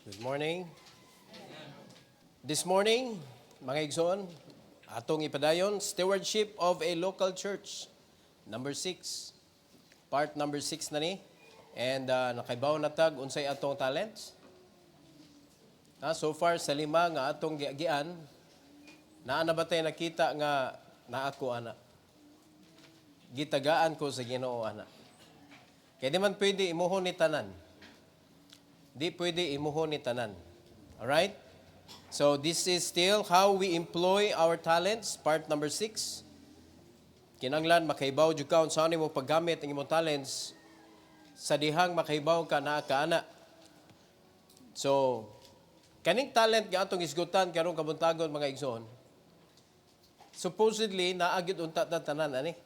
Good morning. This morning, mga igsoon, atong ipadayon, Stewardship of a Local Church, number 6. Part number 6 na ni. And nakaibaw na tag, unsay atong talents. So far, sa 5 nga atong gian, naa na ba tayo nakita nga naako ana? Gitagaan ko sa Ginoo ana. Kaya di man pwede imuhon ni tanan. Di pwede imuhon ni tanan. Alright? So this is still how we employ our talents, part number 6. Kinanglan makaibaw jud ka unsa ni mo paggamit ang imong talents sa dihang makaibaw ka naa kaana. So kaning talent nga atong isgutan karong kabuntagon mga igsoon. Supposedly naagid unta ta tanan ani.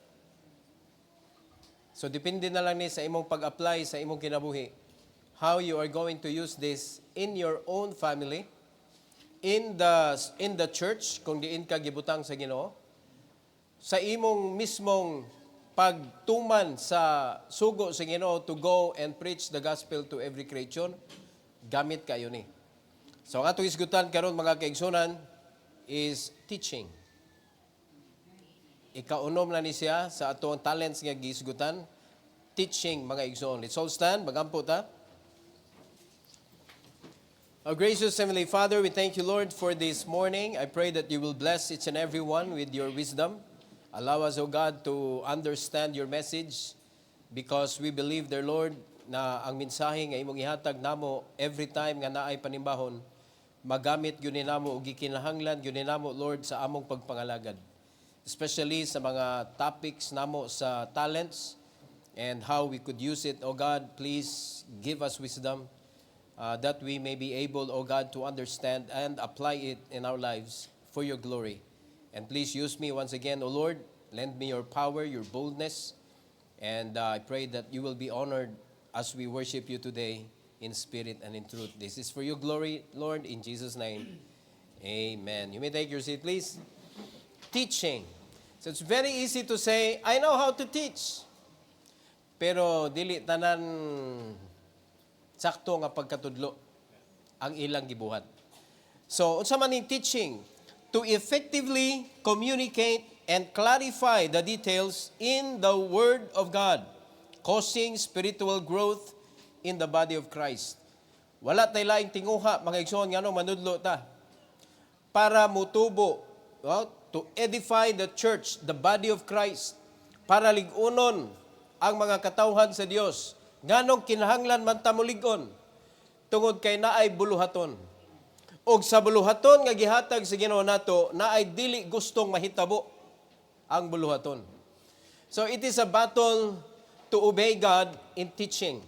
So depende na lang ni sa imong pag-apply sa imong kinabuhi. How you are going to use this in your own family, in the church, kung diin ka gibutang sa Ginoo, sa imong mismong pagtuman sa sugo sa Ginoo to go and preach the gospel to every creation, gamit kayo ni. So ang atong isgutan karon mga kaigsunan is teaching. Ikaunom na ni siya sa atong talents nga gisgutan, teaching mga igsoon. Let's all stand, magampo ta. Our gracious Heavenly Father, we thank you, Lord, for this morning. I pray that you will bless each and every one with your wisdom. Allow us, O God, to understand your message because we believe, dear Lord, na ang mensahe nga imong ihatag namo every time nga naay panimbahon, magamit gyud namo ug gikinahanglan gyud namo, Lord, sa among pagpangalagad. Especially sa mga topics namo sa talents and how we could use it, O God, please give us wisdom. That we may be able, O God, to understand and apply it in our lives for your glory. And please use me once again, O Lord. Lend me your power, your boldness. And I pray that you will be honored as we worship you today in spirit and in truth. This is for your glory, Lord, in Jesus' name. Amen. You may take your seat, please. Teaching. So it's very easy to say, I know how to teach. Pero dili tanan sakto nga pagkatudlo ang ilang gibuhat. So, unsa man ning teaching? To effectively communicate and clarify the details in the Word of God, causing spiritual growth in the body of Christ. Wala tay laing tinguha, mga igsoon, ngano manudlo ta. Para mutubo, to edify the church, the body of Christ, para ligunon ang mga katawhan sa Dios. Nganong kinahanglan man ta mulig-on tungod kay naay buluhaton. Og sa buluhaton nga gihatag sa Ginoo nato, naay dili gustong mahitabo ang buluhaton. So it is a battle to obey God in teaching.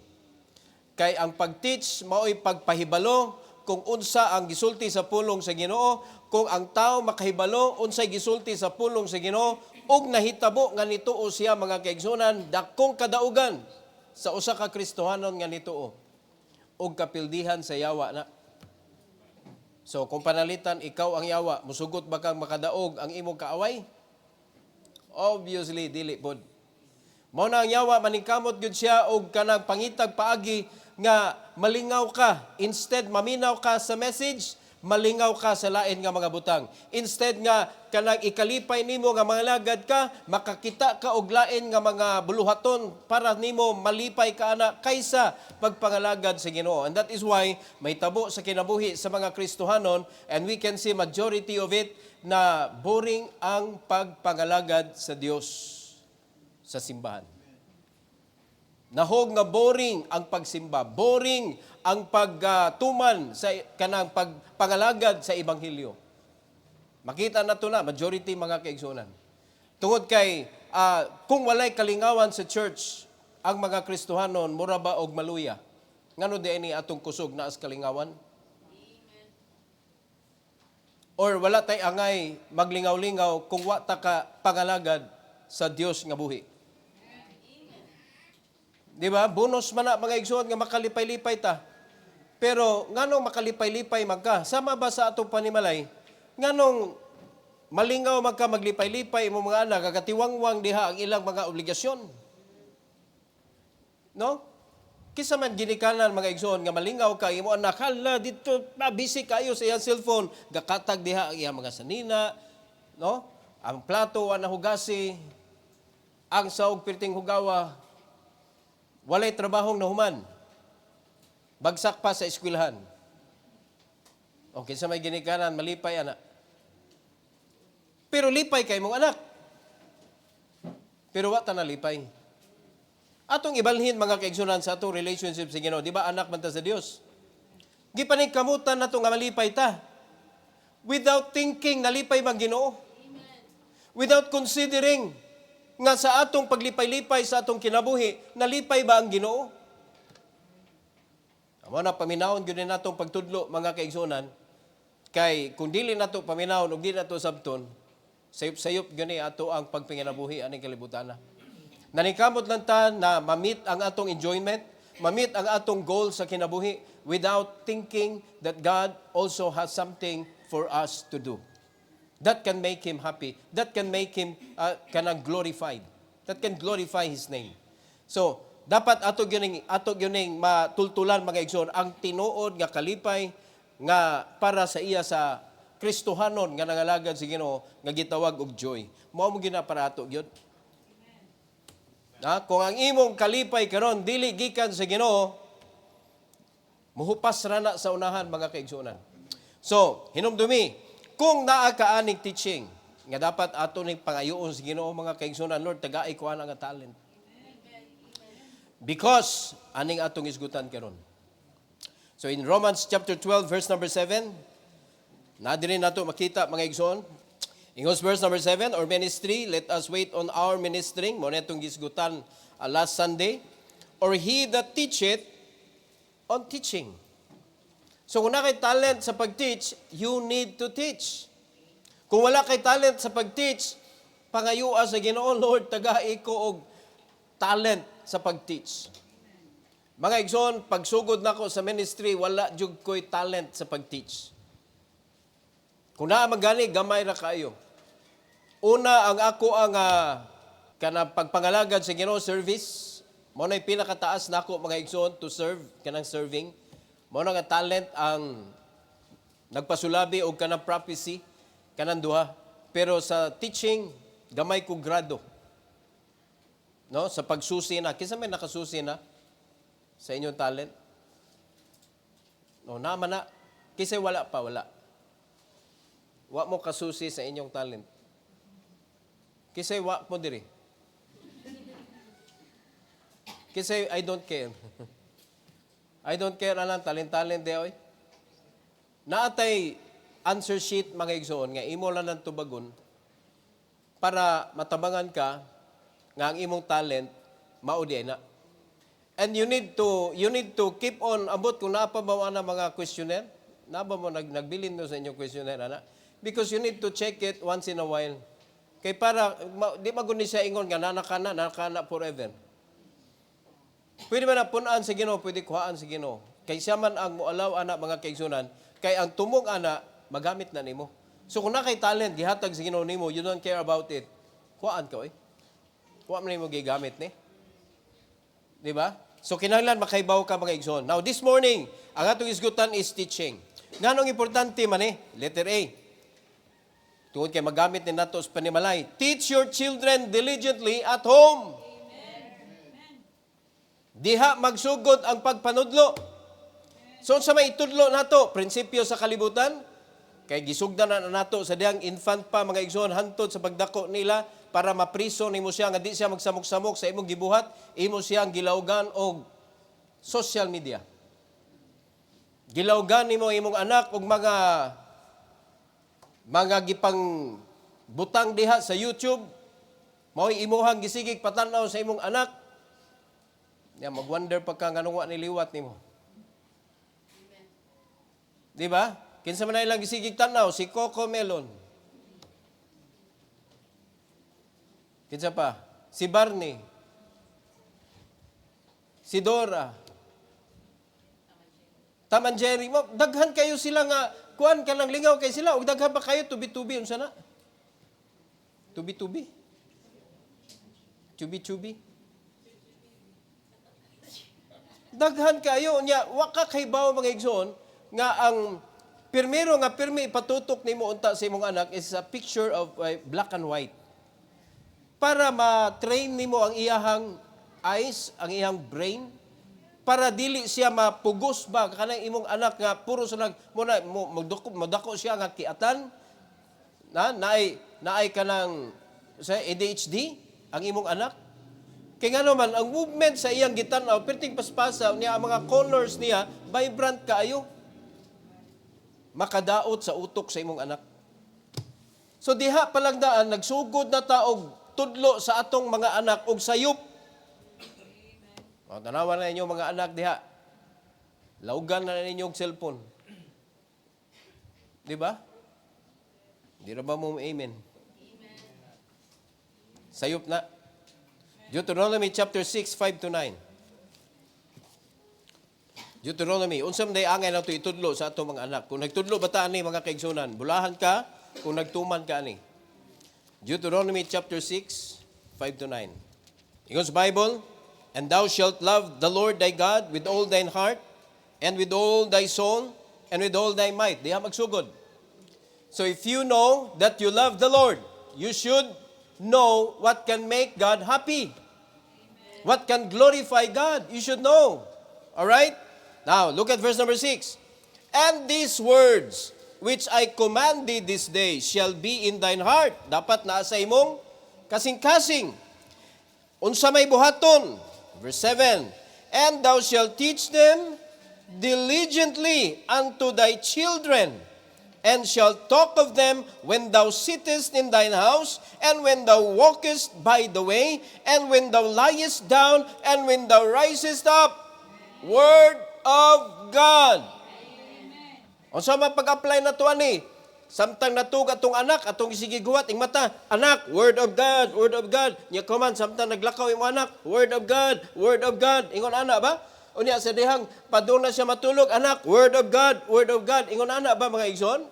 Kay ang pag-teach mao'y pagpahibalo kung unsa ang gisulti sa pulong sa Ginoo, kung ang tao makahibalo unsay gisulti sa pulong sa Ginoo ug nahitabo nga nituo siya mga kaigsunan dakong kadaugan sa usa ka Kristohanon nga nituo og kapildihan sa yawa na. So kung panalitan ikaw ang yawa, musugot ba kang makadaog ang imong kaaway? Obviously dili pod. Mao na ang yawa maningkamot gyud siya og kanang pangitag paagi nga malingaw ka, instead maminaw ka sa message, malingaw ka sa lain nga mga butang. Instead nga kanang ikalipay nimo nga mga lagad ka, makakita ka og lain nga mga buluhaton para nimo malipay ka ana kaysa pagpangalagad sa Ginoo. And that is why may tabo sa kinabuhi sa mga Kristohanon, and we can see majority of it na boring ang pagpangalagad sa Dios sa simbahan. Nahog nga boring ang pagsimba, boring ang pagtuman sa kanang pagpangalagad sa ebanghelyo. Makita na to na majority mga kaigsunan. Tungod kay kung walay kalingawan sa church ang mga Kristohanon, mura ba og maluya? Ngano di ini atong kusog na as kalingawan? Or wala tay angay maglingaw-lingaw kung wa ta ka pangalagad sa Dios nga buhi. Di ba? Bonus man na mga igsoon nga makalipay-lipay ta. Pero nganong makalipay-lipay magka? Sama ba sa atong panimalay? Nganong malingaw magka maglipay-lipay mo mga anak, kagatiwangwang diha ang ilang mga obligasyon? No? Kisa man ginikanan mga igsoon nga malingaw ka imo anak hala dito na busy kayo sa iyang cellphone gakatag diha ang iyang mga sanina no ang plato wa nahugasi ang saog perting hugawa walay trabahong nahuman bagsak pa sa eskwelahan okay sa may ginikanan malipay anak pero lipay kay mong anak pero wa ta nalipay. Atong ibalhin mga kaigsunan sa atong relationship sa Ginoo, di ba anak man ta sa Dios? Gipaningkamutan nato nga malipay ta. Without thinking nalipay bang Ginoo? Without considering nga sa atong paglipay-lipay sa atong kinabuhi, nalipay ba ang Ginoo? Amo na paminawon gyud natong pagtudlo mga kaigsunan kay kung dili nato paminawon ug dili nato sabton, sayop-sayop gyud ni ato ang pagpanginabuhi aning kalibutan. Nanikamot lang ta na ma-meet ang atong enjoyment, ma-meet ang atong goal sa kinabuhi without thinking that God also has something for us to do. That can make Him happy. That can make Him glorified. That can glorify His name. So, dapat ato gyuning matultulan mga igsoon ang tinuod nga kalipay nga para sa iya sa Kristohanon nga nangalagad si Ginoo nga gitawag og joy. Mao mo gina para ato gyud. Kung ang imong kalipay karon dili gikan sa Ginoo, muhupas ra na sa unahan mga kaigsuonan. So, hinumdumi, kung naa ka aning teaching nga dapat ato ning pangayoon sa Ginoo mga kaigsuonan, Lord, tagai ko ana nga talent. Because aning atong isgutan karon. So in Romans chapter 12 verse number 7, na diri nato makita mga igsoon. In verse number 7, our ministry, let us wait on our ministering. Mo netong gisgutan last Sunday. Or he that teacheth on teaching. So kung na kay talent sa pag-teach, you need to teach. Kung wala kay talent sa pag-teach, pangayua sa Ginoo, Lord, tagai ko og talent sa pag-teach. Mga igsoon, pagsugod nako sa ministry, wala jud ko'y talent sa pag-teach. Kung naa magani, gamay ra kayo. Una, ang ako ang kanang pagpangalagad sa Ginoo service, mo na'y pinakataas nako mga igsoon to serve, kanang serving. Mo na nga talent ang nagpasulabi o kanang prophecy, kanang duha. Pero sa teaching, gamay ko grado. No, sa pagsusi na, kinsa may nakasusi na sa inyong talent? No, naman na. Kisay wala pa, wala. Wa mo kasusi sa inyong talent. Kisay wa mo diri. Kisay I don't care. I don't care alang talent de oy. Naatay answer sheet mga igsoon nga imo lang nang tubagon para matabangan ka nga ang imong talent mao di na. And you need to keep on abot kung naa pa ba ana mga questionnaire. Na ba mo nagbilin no sa inyong questionnaire ana? Because you need to check it once in a while. Kay para di maguni siya ingon nga nanakana forever. Pwede man na punan sa Ginoo, pwede kuhaan sa Ginoo. Kay siya man ang mualaw ana mga kaigsunan, kay ang tumog ana magamit na nimo. So kung na kay talent gihatag sa Ginoo nimo, you don't care about it. Kuhaan ka oy. Kuha man nimo gigamit ni. Di ba? So kinahanglan makaibaw ka mga igsoon. Now this morning, ang atong isgutan is teaching. Nganong importante man letter A. Tungod kay magamit ni nato sa panimalay. Teach your children diligently at home. Diha magsugod ang pagpanudlo. So sa may itudlo nato, prinsipyo sa kalibutan, kay gisugdan na nato sa diyang infant pa mga igsoon hantod sa pagdako nila para mapriso nimo siya nga di siya magsamok-samok sa imong gibuhat, imo siyang gilawgan og social media. Gilawgan nimo imong anak og mga gipang butang diha sa YouTube, mao'y imuhang gisigig patanaw sa imong anak. Ya mag-wonder pa ka nganong wa niliwat nimo. Di ba? Kinsa man ilang gisigig tanaw si Coco Melon. Kinsa pa? Si Barney. Si Dora. Taman Jerry. Daghan kayo sila nga kuan ka lang lingaw kay sila ug daghan pa kayo tubi-tubi unsa na? Tubi-tubi. Chubi-chubi. Daghan kayo nya wa ka kaybaw mga igsoon nga ang pirmero nga pirmi ipatutok nimo unta sa imong anak is a picture of black and white. Para ma-train nimo ang iyahang eyes, ang iyang brain, para dili siya mapugos ba kanang imong anak nga puro sa magdako siya nga kiatan naay kanang sa ADHD ang imong anak. Kaya nga naman, ang movement sa iyang gitanaw, perting paspasa niya, ang mga colors niya, vibrant kaayo. Makadaot sa utok sa imong anak. So diha palagdaan, nagsugod na taog tudlo sa atong mga anak og sayop. O, tanawan na ninyo mga anak diha. Laugan na ninyo og cellphone. Di ba? Di na ba mo amen? Sayop na. Deuteronomy chapter 6, 5-9. Deuteronomy, unsam day angay na ito itudlo sa atong mga anak. Kung nagtudlo ba ta ani mga kaigsunan, bulahan ka, kung nagtuman ka ani. Deuteronomy chapter 6, 5-9. Ingon sa Bible, and thou shalt love the Lord thy God with all thine heart, and with all thy soul, and with all thy might. Diha magsugod. So if you know that you love the Lord, you should know what can make God happy. What can glorify God? You should know. All right? Now, look at verse number 6. And these words which I command thee this day shall be in thine heart. Dapat naa sa imong kasing-kasing. Unsa may buhaton? Verse 7. And thou shalt teach them diligently unto thy children, and shalt talk of them when thou sittest in thine house, and when thou walkest by the way, and when thou liest down, and when thou risest up. Word of God. O sa mapag-apply na to ani, samtang natug atong anak, atong isigiguwat, ing mata, anak, word of God, word of God. Nya kuman, samtang naglakaw imong anak, word of God, word of God. Ingon anak ba? Unya sa dihang padung na siya matulog, anak, word of God, word of God. Ingon anak ba mga igsoon?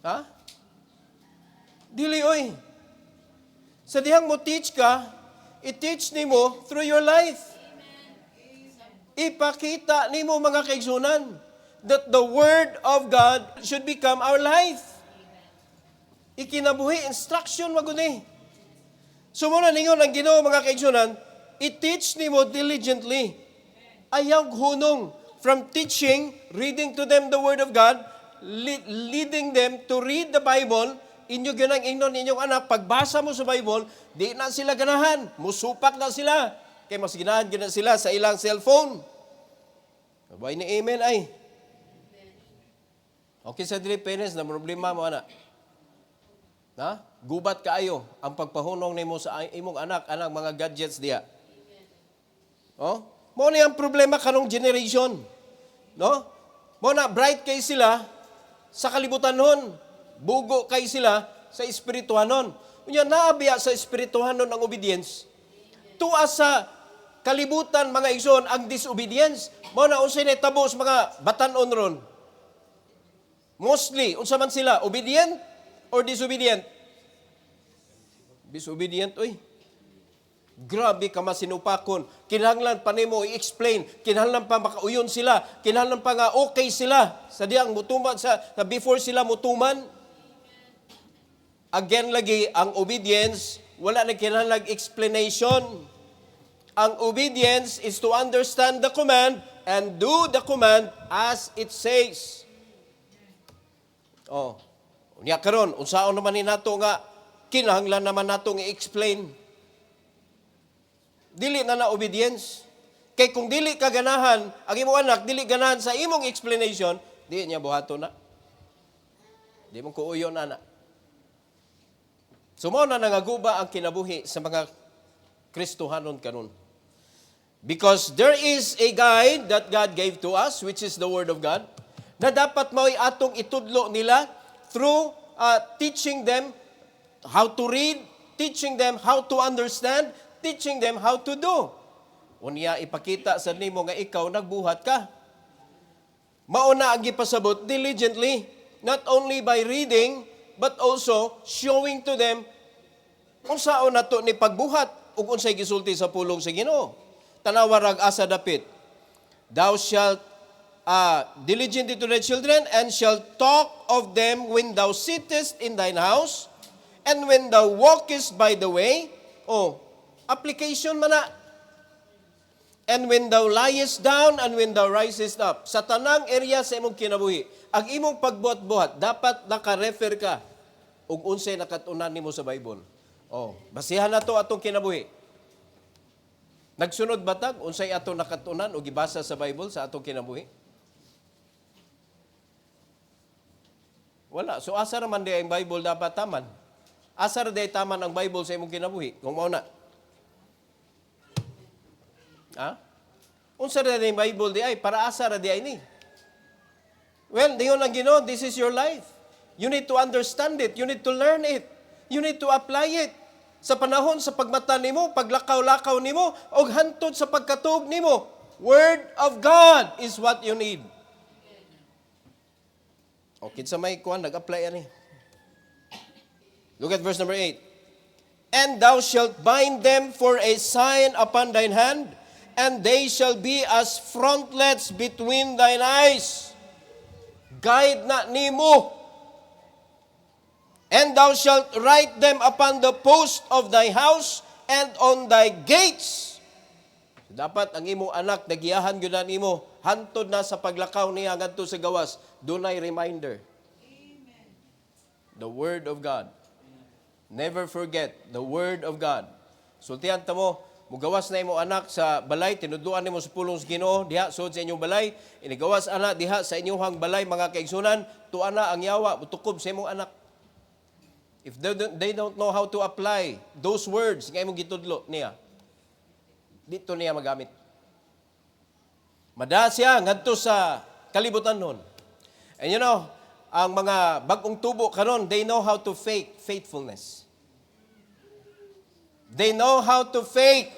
Ha? Dili oy. Sa dihang mo teach ka, i-teach nimo through your life. Ipakita nimo mga kaigsunan that the word of God should become our life. Ikinabuhi instruction maguni. So muna ningon ang Ginoo mga kaigsunan, i-teach nimo diligently. Ayaw hunong from teaching, reading to them the word of God, leading them to read the Bible. Inyo ganang ingnon inyong anak, pagbasa mo sa Bible, di na sila ganahan, musupak na sila. Kaya mas ganahan gana sila sa ilang cellphone. Abay ni amen ay. Okay sa dili parents na problema mo anak. Ha? Gubat kaayo ang pagpahunong nimo sa imong anak anang mga gadgets diya. Oh? Mo ni ang problema kanong generation. No? Mo na bright kay sila sa kalibutanon. Bugo kay sila sa espirituhanon. Unya naabiya sa espirituhanon ang obedience. Tuwa sa kalibutan mga igsoon ang disobedience. Mao na unsay nahitabo sa mga batan-on ron. Mostly unsa man sila, obedient or disobedient? Disobedient oy. Grabe ka masinupakon. Kinahanglan pa nimo i-explain. Kinahanglan pa makauyon sila. Kinahanglan pa nga okay sila. Sa diyang mutuman sa before sila mutuman. Again lagi, ang obedience, wala na kinahanglan explanation. Ang obedience is to understand the command and do the command as it says. Oh. Unya karon, unsaon naman ni nato nga kinahanglan naman nato i-explain. Dili na obedience. Kay kung dili ka ganahan, ang imong anak dili ganahan sa imong explanation, di niya buhaton na. Di mo kuuyon na. Sumo na nangaguba ang kinabuhi sa mga Kristohanon karon. Because there is a guide that God gave to us, which is the Word of God, na dapat mao'y atong itudlo nila through teaching them how to read, teaching them how to understand, teaching them how to do. Unya ipakita sa nimo nga ikaw nagbuhat ka. Mauna ang gipasabot diligently, not only by reading, but also showing to them unsaon nato ni pagbuhat ug unsay gisulti sa pulong sa Ginoo. tanawarag asa dapit. Thou shalt diligently to thy children, and shalt talk of them when thou sittest in thine house, and when thou walkest by the way. Application man na. And when thou liest down, and when thou risest up. Sa tanang area sa imong kinabuhi, ang imong pagbuhat-buhat, dapat naka-refer ka ug unsay nakatunan nimo sa Bible. Basihan na to atong kinabuhi. Nagsunod batag unsay atong nakatunan o gibasa sa Bible sa atong kinabuhi? Wala. So asa raman di ang Bible dapat taman? Asa ra di taman ang Bible sa imong kinabuhi? Kung mao na. Unsa ra di Bible di ay para asa ra di ay ni? Well, diyon lang Ginoo, this is your life. You need to understand it. You need to learn it. You need to apply it. Sa panahon sa pagmata nimo, paglakaw-lakaw nimo, og hantod sa pagkatuog nimo. Word of God is what you need. Okay, sa may kuan nag-apply ani. Look at verse number 8. And thou shalt bind them for a sign upon thine hand, and they shall be as frontlets between thine eyes. Guide na nimo. And thou shalt write them upon the post of thy house and on thy gates. Dapat ang imong anak nagiyahan gyud nimo hantod na sa paglakaw niya ngadto sa gawas, dunay reminder. Amen. The word of God. Never forget the word of God. Sultihan ta mo, mugawas na imong anak sa balay, tinudluan nimo sa pulong sa Ginoo diha sud sa inyong balay, inigawas ana diha sa inyong balay mga kaigsunan, tuan na ang yawa mutukob sa imong anak. If they don't know how to apply those words nga imong gitudlo niya, dito niya magamit. Mada siya ngadto sa kalibutan. And you know, ang mga bagong tubo karon, they know how to fake faithfulness. They know how to fake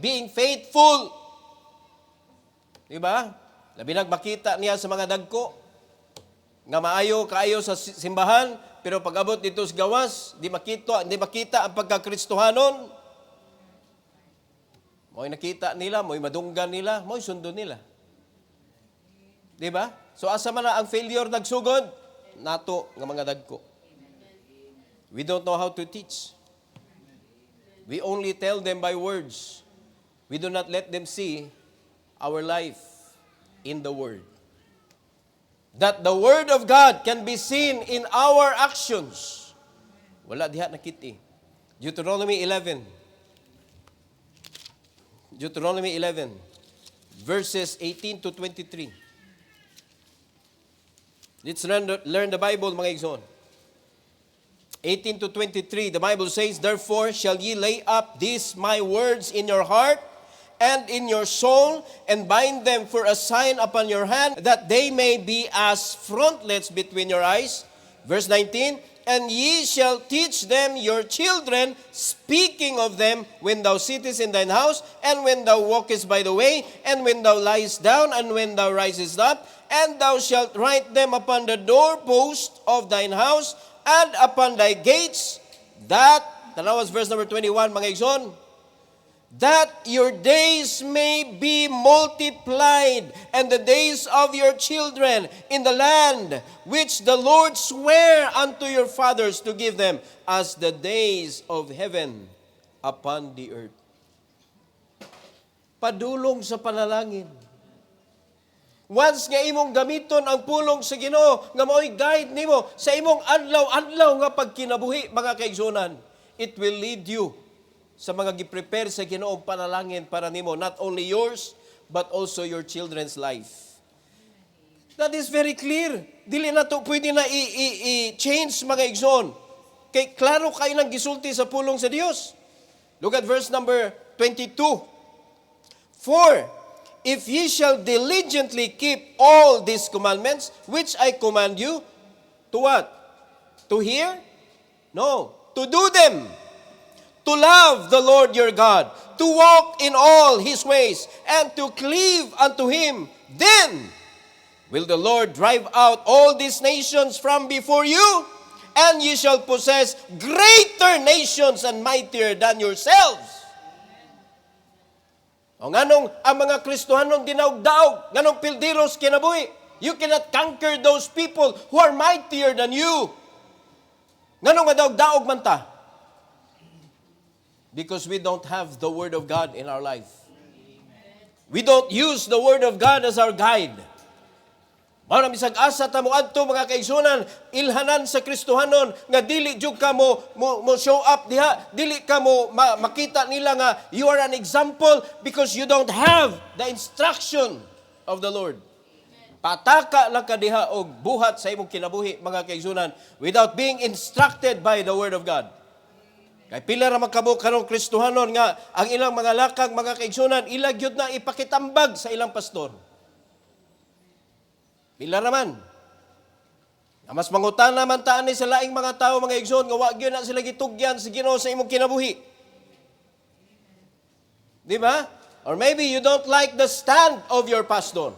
being faithful. Diba? Labi makita niya sa mga dagko nga maayo kaayo sa simbahan, pero pag-abot dito sa gawas, di makita ang pagkakristohanon. Mo'y nakita nila, mo'y madunggan nila, mo'y sundon nila. Diba? So asa man na ang failure nagsugod? Nato nga mga dagko. We don't know how to teach. We only tell them by words. We do not let them see our life in the Word. That the Word of God can be seen in our actions. Wala diha nakiti. Deuteronomy 11. Deuteronomy 11, verses 18 to 23. Let's learn the Bible, mga igsoon. 18 to 23, the Bible says, Therefore shall ye lay up these my words in your heart and in your soul, and bind them for a sign upon your hand, that they may be as frontlets between your eyes. Verse 19, And ye shall teach them your children, speaking of them when thou sittest in thine house, and when thou walkest by the way, and when thou liest down, and when thou risest up, and thou shalt write them upon the doorpost of thine house, and upon thy gates, that, tanawas verse number 21, mga igsoon, that your days may be multiplied, and the days of your children in the land which the Lord sware unto your fathers to give them, as the days of heaven upon the earth. Padulong sa panalangin. Once nga imong gamiton ang pulong sa Ginoo, nga mao'y guide nimo sa imong adlaw-adlaw nga pagkinabuhi, mga kaigsunan, it will lead you sa mga giprepare sa Ginoong panalangin para nimo, not only yours, but also your children's life. That is very clear. Dili na to pwede na i-change, mga igsoon. Kay klaro kayo nang gisulti sa pulong sa Dios. Look at verse number 22. For if ye shall diligently keep all these commandments, which I command you, to what? To hear? No, to do them. To love the Lord your God, to walk in all His ways, and to cleave unto Him, then will the Lord drive out all these nations from before you, and ye shall possess greater nations and mightier than yourselves. O nganong ang mga Kristohanon dinaog-daog, nganong pildiros kinabuhi. You cannot conquer those people who are mightier than you. Nganong madaog-daog man ta? Because we don't have the Word of God in our life. We don't use the Word of God as our guide. Mao na bisag asa ta mo adto mga kaigsunan, ilhanan sa Kristohanon nga dili jud ka mo show up diha, dili ka mo makita nila nga you are an example because you don't have the instruction of the Lord. Pataka lang ka diha og buhat sa imong kinabuhi mga kaigsunan without being instructed by the Word of God. Kay pila ra makabo karong Kristohanon nga ang ilang mga lakang mga kaigsunan ila gyud na ipakitambag sa ilang pastor. Pila raman. Mas mangutana man taan ni sa laing mga tao mga igsoon nga wa gyud na sila gitugyan sa Ginoo sa imong kinabuhi. Di ba? Or maybe you don't like the stand of your pastor.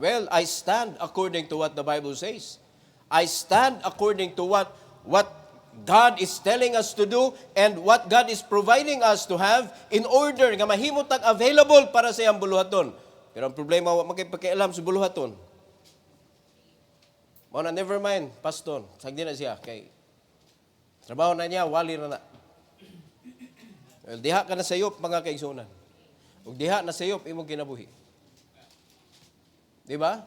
Well, I stand according to what the Bible says. I stand according to what God is telling us to do and what God is providing us to have in order nga mahimot ang available para sa iyang buluhaton. Pero ang problema, magpakialam sa buluhaton. Mao na, never mind, pastor. Sagdi na siya. Kay trabaho na niya, wali na na. Well, diha ka na sayop, mga kaigsunan. Ug diha na sayop, imong kinabuhi. Di ba?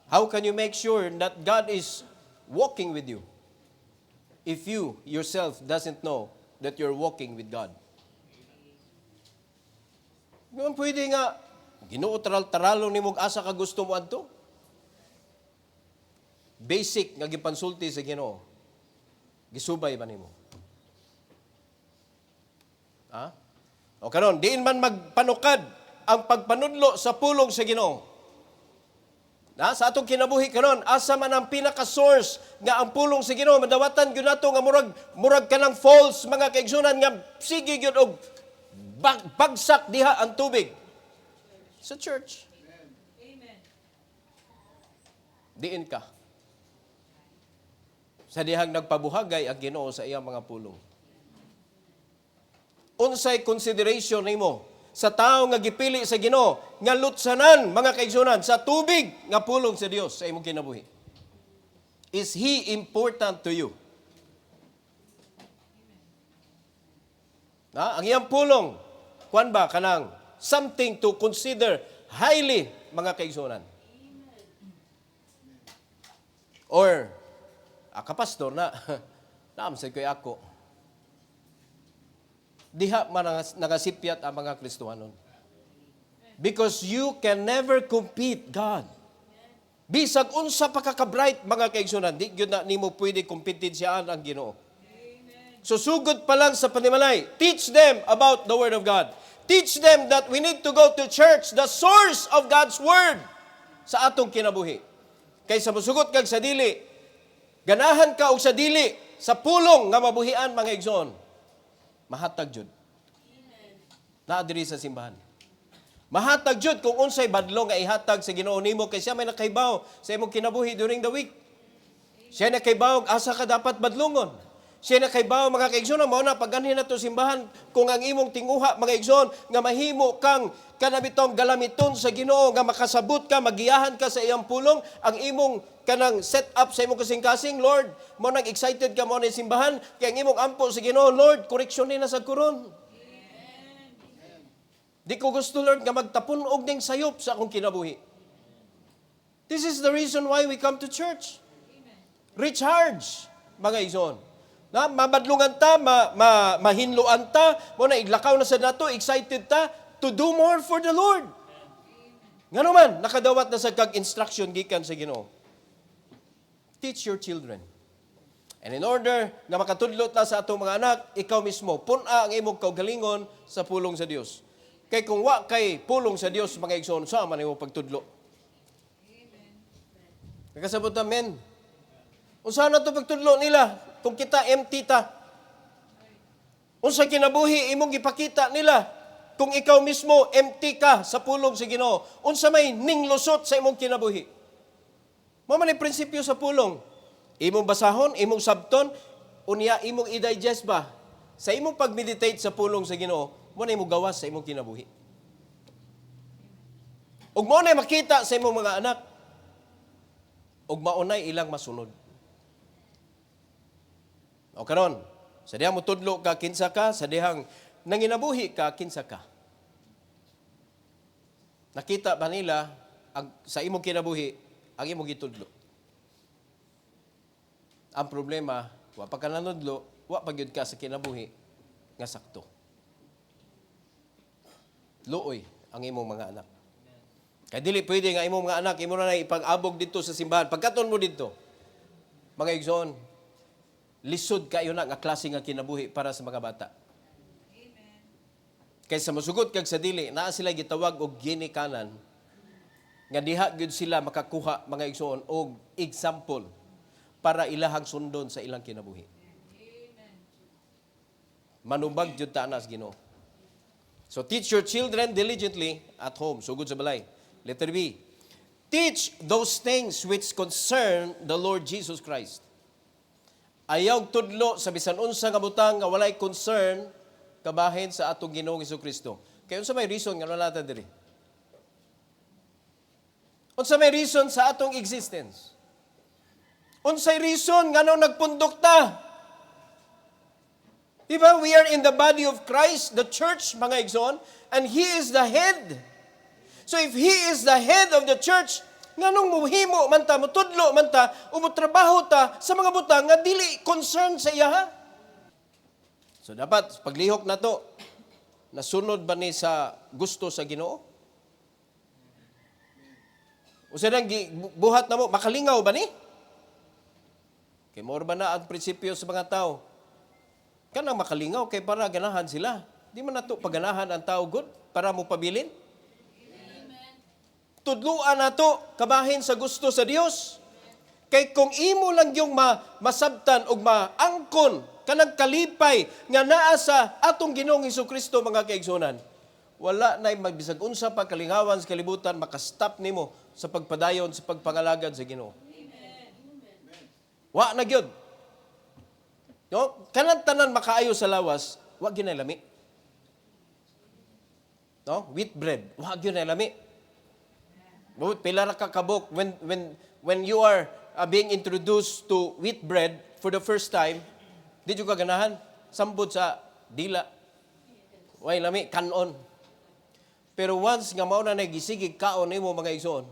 How can you make sure that God is walking with you if you yourself doesn't know that you're walking with God? Ngayon pwede nga, Ginoo taral-taralo ni mong asa ka gusto mo adto. Basic nga gipansulti sa Ginoo. Gisubay ba nimo? Ha? O karon, diin man magpanukad ang pagpanudlo sa pulong sa Ginoo. Na sa atong kinabuhi karon, asa man ang pinaka-source nga ang pulong sa Ginoo madawatan gyud nato nga murag kanang falls mga kaigsunan nga sige gyud og bagsak diha ang tubig. Sa church. Amen. Diin ka. Sa dihang nagpabuhagay ang Ginoo sa iyang mga pulong. Unsay consideration nimo sa tao nga gipili sa Ginoo nga lutsanan mga kaigsunan sa tubig nga pulong sa Dios sa imong kinabuhi? Is He important to you? Ang iyang pulong, kuan ba kanang something to consider highly, mga kaigsunan. Or, kapastor na, naamsay ko'y ako. Diha man nagasipyat ang mga Kristohanon. Because you can never compete God. Bisag unsa pa ka-bright mga kaigsunan, di gyud na nimo pwede kompetensyaan ang Ginoo. So sugod pa lang sa panimalay, teach them about the Word of God. Teach them that we need to go to church, the source of God's Word, sa atong kinabuhi. Kaysa mosugot kag sa dili, ganahan ka og sa dili, sa pulong nga mabuhian mga igsoon, mahatag jud. Naa diri sa simbahan. Mahatag jud kung unsay badlo nga ihatag sa Ginoo nimo kay siya may nakahibaw sa imong kinabuhi during the week. Siya nakahibaw asa ka dapat badlongon. Siya na kay bao mga kaigsoon mo na pagganhin na to simbahan kung ang imong tinguha mga igsoon nga mahimo kang kanabitong galamiton sa Ginoo nga makasabot ka magiyahan ka sa iyang pulong ang imong kanang set up sa imong kasing-kasing Lord mo nang excited ka mo ni simbahan kay ang imong ampo sa Ginoo Lord koreksyon ni na sa kuron. Di ko gusto Lord nga magtapon og ning sayop sa akong kinabuhi. This is the reason why we come to church. Recharge mga igsoon. Na mabadlungan ta, mahinluan ta, mo na iglakaw na sa nato, excited ta to do more for the Lord. Ngano man nakadawat na sa kag-instruction gikan sa Ginoo. Teach your children. And in order na makatudlo ta sa atong mga anak, ikaw mismo pun-a ang imong kaugalingon sa pulong sa Dios. Kay kung wa kay pulong sa Dios mga igsoon, sa man imong pagtudlo. Nakasabot amen. Unsa na to pagtudlo nila? Kung kita empty ta. Unsa kinabuhi imong gipakita nila kung ikaw mismo empty ka sa pulong sa Ginoo. Unsa may ninglusot sa imong kinabuhi. Mao man ang prinsipyo sa pulong. Imong basahon, imong sabton, unya imong i-digest ba sa imong pag-meditate sa pulong sa Ginoo, mo na imong gawas sa imong kinabuhi. Ug mao nay makita sa imong mga anak. Ug maunay ilang masunod. O karon, sa dihang mutudlo ka kinsa ka, sa dihang nanginabuhi ka kinsa ka. Nakita ba nila sa imong kinabuhi ang imong gitudlo? Ang problema, wa pa ka nanudlo, wa pa gyud ka sa kinabuhi nga sakto. Luoy ang imong mga anak. Kaya dili pwede nga imong mga anak, imo na ipag-abog dito sa simbahan. Pagkaton mo dito, mga igsoon, lisod kayo na nga klase nga kinabuhi para sa mga bata. Amen. Kaysa masugot kag sa dili, naa sila gitawag og ginikanan, nga diha gyud sila makakuha, mga igsoon, og example para ilahang sundon sa ilang kinabuhi. Amen. Manubag jud ta anas Ginoo. So teach your children diligently at home. Sugod sa balay. Letter B. Teach those things which concern the Lord Jesus Christ. Ayaw tudlo sa bisan unsa nga butang nga walay concern kabahin sa atong Ginoong Hesukristo. Kaya unsa may reason nga wala ta diri? Unsa may reason sa atong existence? Unsay reason nga nung nagpundok ta? Diba? We are in the body of Christ, the church, mga igsoon, and He is the head. So if He is the head of the church, nganong muhimo man ta, mutudlo man ta, umutrabaho ta sa mga butang nga dili concern sa iya ha? So dapat, paglihok na to, nasunod ba ni sa gusto sa Ginoo? O sanang buhat na mo, makalingaw ba ni? Kay more ba na ang prinsipyo sa mga tao? Kanang makalingaw kay para ganahan sila. Di man nato paganahan ang tao good para mo pabilin. Amen. Tudluan nato kabahin sa gusto sa Dios. Kay kung imo lang yung masabtan ug maangkon kanang kalipay nga naa sa atong Ginoong Hesukristo, mga kaigsunan, wala nay magbisag unsa pa kalingawan sa kalibutan makastop nimo sa pagpadayon sa pagpangalagad sa Ginoo. Amen. Wa na gyud. No? Kanang tanan makaayo sa lawas, wag yun ay lami. No? Wheat bread, wag yun ay lami. Pila na kakabok, when you are being introduced to wheat bread for the first time, di yung kaganahan, sambod sa dila. Way lami, kanon. Pero once nga mao na nagisigig kaon nimo, mga igsoon,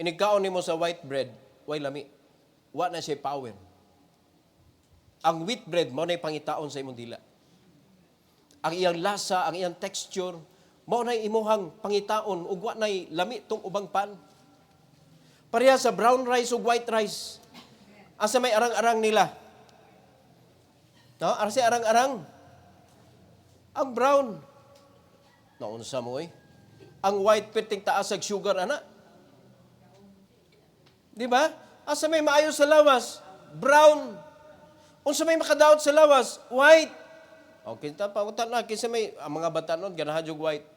inigkaon nimo sa white bread, way lami. Wa na siya power. Ang wheat bread, mao na'y pangitaon sa imong dila. Ang iyang lasa, ang iyang texture, mao na'y imuhang pangitaon, ug wa na'y lami tong ubang pan. Pareha sa brown rice ug white rice. Asa may arang-arang nila? No? Asa arang-arang? Ang brown. Naunsa mo eh. Ang white perting taas ag sugar, ana. Di ba? Asa may maayo sa lawas? Brown. Unsa may makadaot sa lawas? White. O, kinta pa, na, kinsa may, ang mga batanon, ganahan yung white.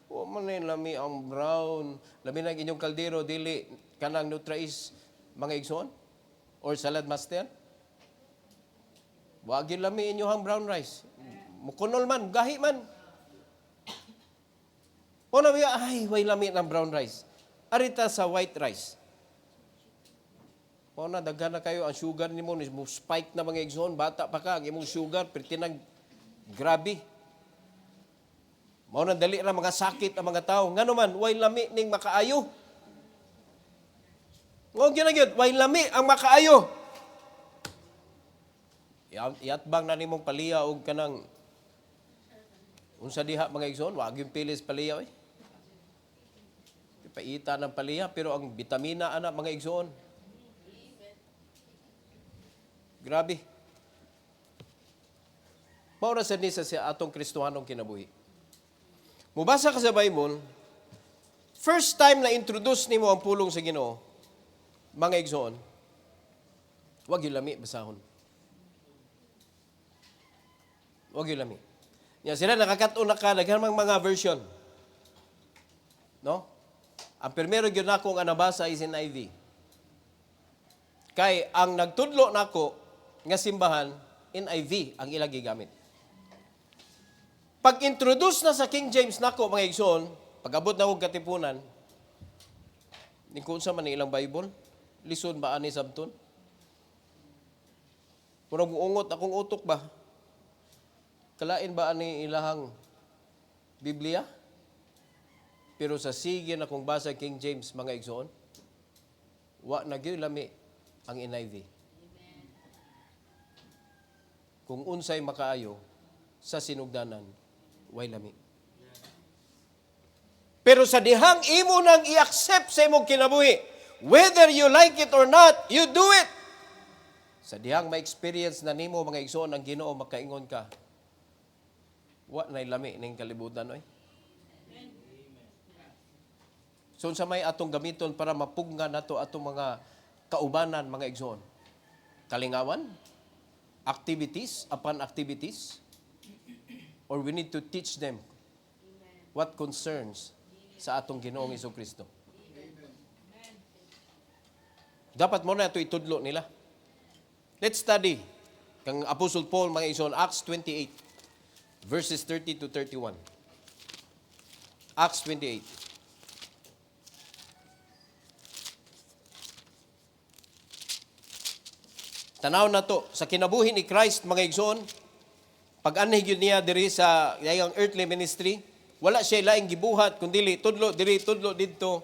O, man lami ang brown. Lami na inyong kaldero, dili, kanang nutrais, mga igsoon? Or salad master? Wag yun lami inyong brown rice. Mukunol man, gahi man. O, nabi, ay, way lami ng brown rice. Arita sa white rice. O na, daghan na kayo, ang sugar ni mo spike na mga igsoon, bata pa ka, ang imong sugar, pertinag, grabe. Mao na dali ra mga sakit ang mga tao. Nga naman, way lami ning makaayo. Ngog yun na yun, way lami ang makaayo. Iatbang na nimong paliya o kanang, unsa diha mga igsoon, wag yung pilis paliya eh. Paita ng paliya, pero ang vitamina ana mga igsoon, grabe. Maura sa nisa sa atong Kristohanong kinabuhi. Mubasa ka sa Bible, first time na introduce nimo ang pulong sa Ginoo, mga igsoon, wag yung lami, basahon. Wag yung lami. Yan, sila nakakataon na ka, naghamang mga version. No? Ang primero yun ako nga nabasa is in NIV. Kay ang nagtudlo nako nga simbahan, NIV ang ilang gigamit. Pag-introduce na sa King James nako, mga igsoon, pag-abot na kong katipunan, Ni kung sa man ni ilang Bible, lison ba ani sabton? Kung ungot akong utok ba? Kalain ba ani ilahang Biblia? Pero sa sige na kung basa King James mga igsoon, wa na gyud lami ang NIV. Kung unsay makaayo sa sinugdanan, way lami. Pero sa dihang imo nang i-accept sa imong kinabuhi, whether you like it or not, you do it. Sa dihang ma-experience na nimo mga igsoon ang Ginoo, makaingon ka, wa nay lami ning kalibutan oy. So sa may atong gamiton para mapugna nato atong mga kaubanan mga igsoon. Kalingawan, activities upon activities, or we need to teach them what concerns sa atong Ginoong Jesucristo. Dapat mo na ito itudlo nila. Let's study kang Apostle Paul mga igsoon, Acts 28 verses 30 to 31. Acts 28. Tanaw na to, sa kinabuhi ni Christ, mga igsoon, pag-anhig yun niya diri sa iyang earthly ministry, wala siya laing gibuhat, kundi tudlo diri, tudlo dito.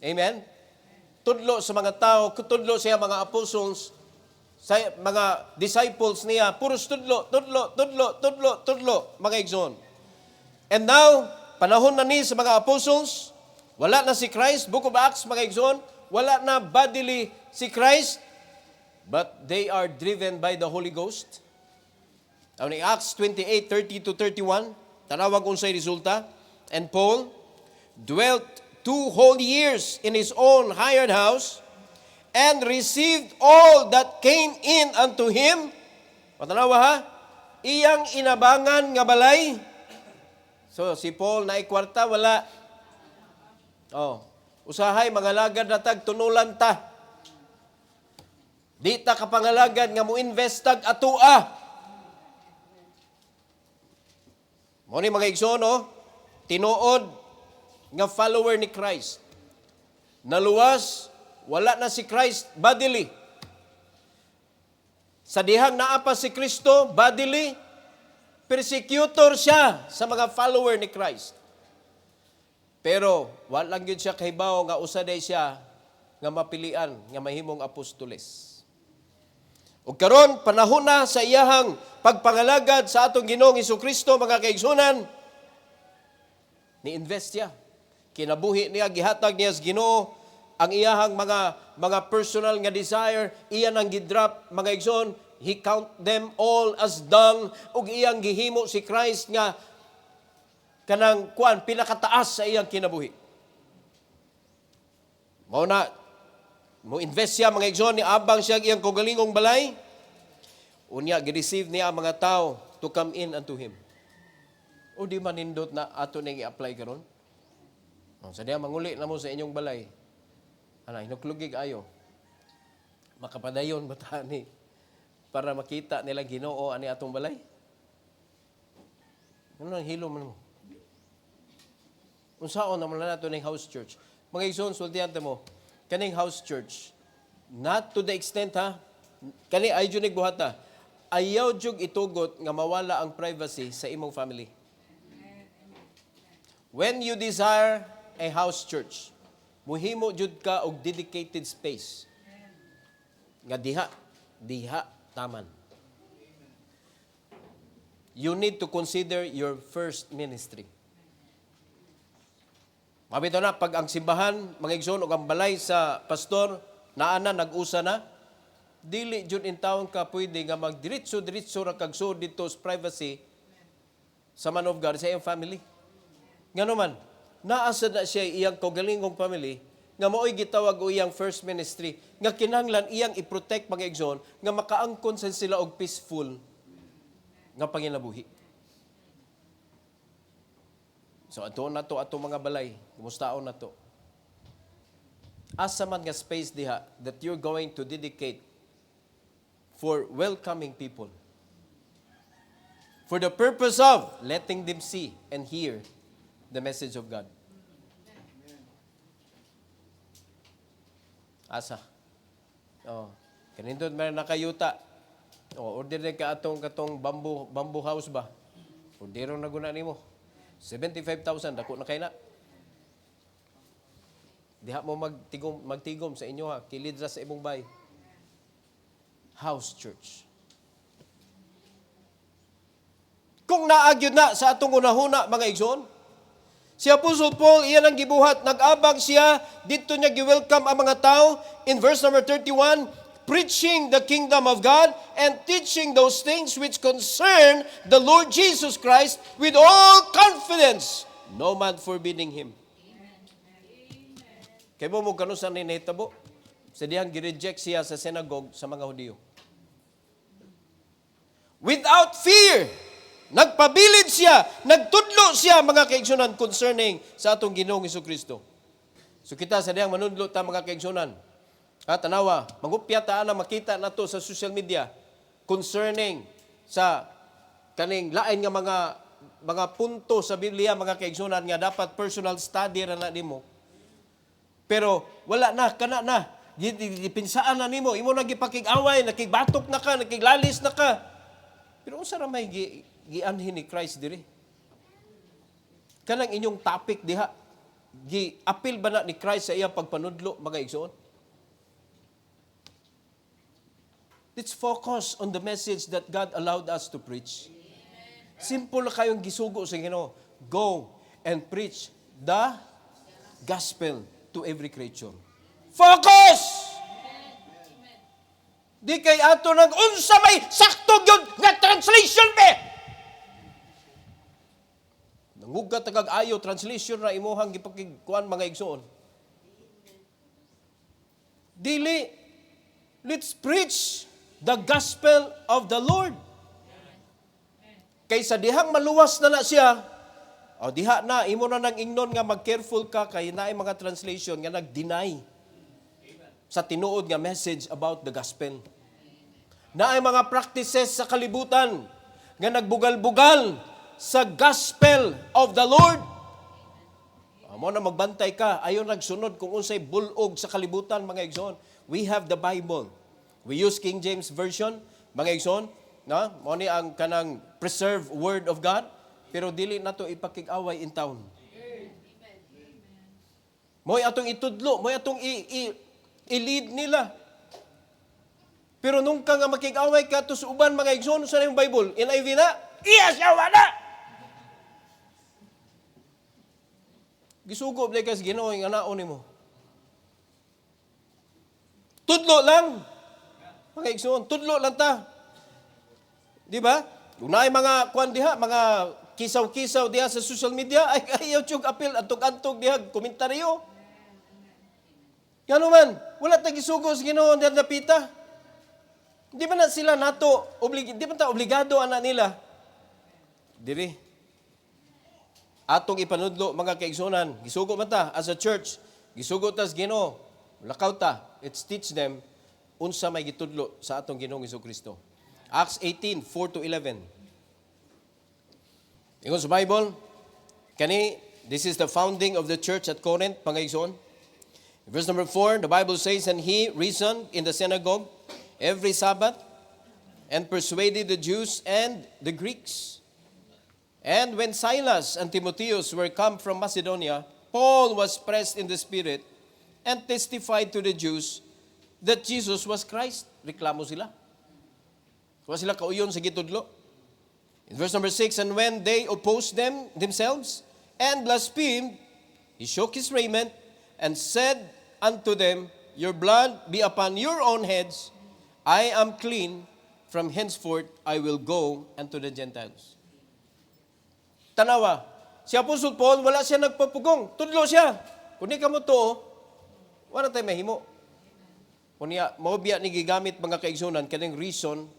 Amen? Tudlo sa mga tao, tudlo siya mga apostles, sa mga disciples niya, puros tudlo, mga igsoon. And now, panahon na ni sa mga apostles, wala na si Christ, Book of Acts, mga igsoon, wala na bodily si Christ, but they are driven by the Holy Ghost. In Acts 28, 30 to 31, tanawag unsay resulta. And Paul dwelt 2 whole years in his own hired house and received all that came in unto him. Matanawa ha? Iyang inabangan nga balay. So, si Paul na ikwarta, wala. Usahay, mga lagad na tag, tunulan ta. Di ta kapangalagad nga mo invest tag atua. Mo ni mga igsoon, tinuod nga follower ni Christ. Naluwas, wala na si Christ bodily. Sa dihang naapa si Kristo bodily, persecutor siya sa mga follower ni Christ. Pero wala gyud siya kahibaw nga usaday siya nga mapilian nga mahimong apostoles. O karon panahon na sa iyahang pagpangalagad sa atong Ginoong Jesucristo, mga kaigsunan, ni-invest siya. Kinabuhi niya, gihatag niya sa Ginoo ang iyahang mga personal nga desire, iyan ang gidrop, mga igsoon, he count them all as dung, ug iyang gihimo si Christ nga kanang pinakataas sa iyang kinabuhi. Mao na mo invest siya mga igsoon, ni abang siya iyang kaugalingong balay. Unya gi-receive niya ang mga tao to come in unto him. O di manindot na ato ning i-apply karon. Sa diya manguli na mo sa inyong balay. Hinuklugig ayo. Makapadayon bata ni para makita nila Ginoo ani atong balay. Ano nang hilom mo? Unsaon naman na nato ning house church. Mga igsoon, sultihan mo, kaning house church, not to the extent kani ay junig buhata, ayaw jug itugot nga mawala ang privacy sa imong family. When you desire a house church, muhimo jud ka og dedicated space nga diha taman. You need to consider your first ministry. Mabito na, pag ang simbahan, mga igsoon, o ang balay sa pastor, naana, nag-usa na, dili jud in taon ka pwede nga magdiritso-diritso ra kagsud dito sa privacy sa man of God, sa iyang family. Ngano man, naasa na siya iyang kaugalingong family, nga mao'y gitawag o iyang first ministry, nga kinahanglan iyang i-protect mga igsoon, nga makaangkon sa sila og peaceful nga panginabuhi. So, ato na to, ato mga balay. Kumustaon na to. Asa man nga space diha that you're going to dedicate for welcoming people. For the purpose of letting them see and hear the message of God. Asa? Oh, kanindot man nakayuta. Oh, order na ka katong bamboo house ba? Ordero na guna nimo. 75,000 dako na kay na. Diha mo magtigom sa inyo ha, kilid ra sa imong bay. House church. Kung naagyod na sa atong unahuna mga igsoon, si Apostle Paul, iyan ang gibuhat, nag-abang siya, dito niya gi-welcome ang mga tao, in verse number 31, preaching the kingdom of God and teaching those things which concern the Lord Jesus Christ with all confidence, no man forbidding him. Kaya mo kanusan ni nahitabo, sa diyang gi-reject siya sa synagogue sa mga Hudiyo. Without fear, nagpabilid siya, nagtudlo siya mga kaigsunan concerning sa atong Ginoong Hesukristo. So kita sa diyang manudlo ta mga kaigsunan. Tanawa, magupya ta na makita nato sa social media concerning sa kaning lain nga mga punto sa Biblia mga kaigsunan nga dapat personal study ra na nimo. Pero wala na kana na. Pinsaan na nimo, imo na gipakig-away, nakigbatok na ka, nakiglalis na ka. Pero unsa ra may gianhin ni Christ diri? Kanang inyong topic diha, gi-appeal ba na ni Christ sa iyang pagpanudlo mga igsoon? Let's focus on the message that God allowed us to preach. Simple na kayong gisugo sa Ginoo. Go and preach the gospel to every creature. Focus! Di kay ato nang unsa may sakto gyud nga translation be. Nangugat tagag ayo translation ra imuhang gipakigkuan mga igsoon. Dili, let's preach the gospel of the Lord. Kaysa dihang maluwas na siya, o diha na, imo na nang ingnon nga mag-careful ka kay naay mga translation nga nag-deny sa tinuod nga message about the gospel. Naay mga practices sa kalibutan nga nagbugal-bugal sa gospel of the Lord. Amo na magbantay ka, ayon nagsunod kung unsay bulog sa kalibutan mga igsoon. We have the Bible. We use King James Version, mga igsoon, na mo ni ang kanang preserved word of God, pero dili nato ipakig-away in town. Mo'y atong itudlo, mo'y atong i-lead nila. Pero nung ka nga makig-away ka to sa uban mga igsoon sa yung Bible, NIV na, iya siya wala. Gisugob na kas Ginoo nga naon nimo. Tudlo lang. Mga igsoon, tudlo lang ta. Di ba? Kung naay mga kwan diha, mga kisaw-kisaw diha sa social media, ay ayaw tiyog apil, antog-antog diha, komentaryo. Gano man, wala tayong gisugos, Ginoo, diyan napita. Di ba na sila nato, di ba ta obligado ana nila? Diri. Atong ipanudlo, mga kaigsunan, gisugo man ta, as a church, gisugo tas Ginoo, lakaw ta, let's teach them unsa may gitudlo sa atong Ginoong Hesukristo. Acts 18:4-11. Ingon sa Bible, this is the founding of the church at Corinth, pangaigsoon. Verse number 4, the Bible says, and he reasoned in the synagogue every Sabbath and persuaded the Jews and the Greeks. And when Silas and Timotheus were come from Macedonia, Paul was pressed in the Spirit and testified to the Jews that Jesus was Christ. Reklamo sila. Kung sila kauyon sa gitudlo. In verse number 6, and when they opposed themselves and blasphemed, he shook his raiment and said unto them, your blood be upon your own heads. I am clean. From henceforth I will go unto the Gentiles. Tanawa, si Apostle Paul, wala siya nagpapugong. Tudlo siya. Kung di ka mo to, wala tayo mahimo. Kunya, maubya ni gigamit mga kaigsunan, kaning reason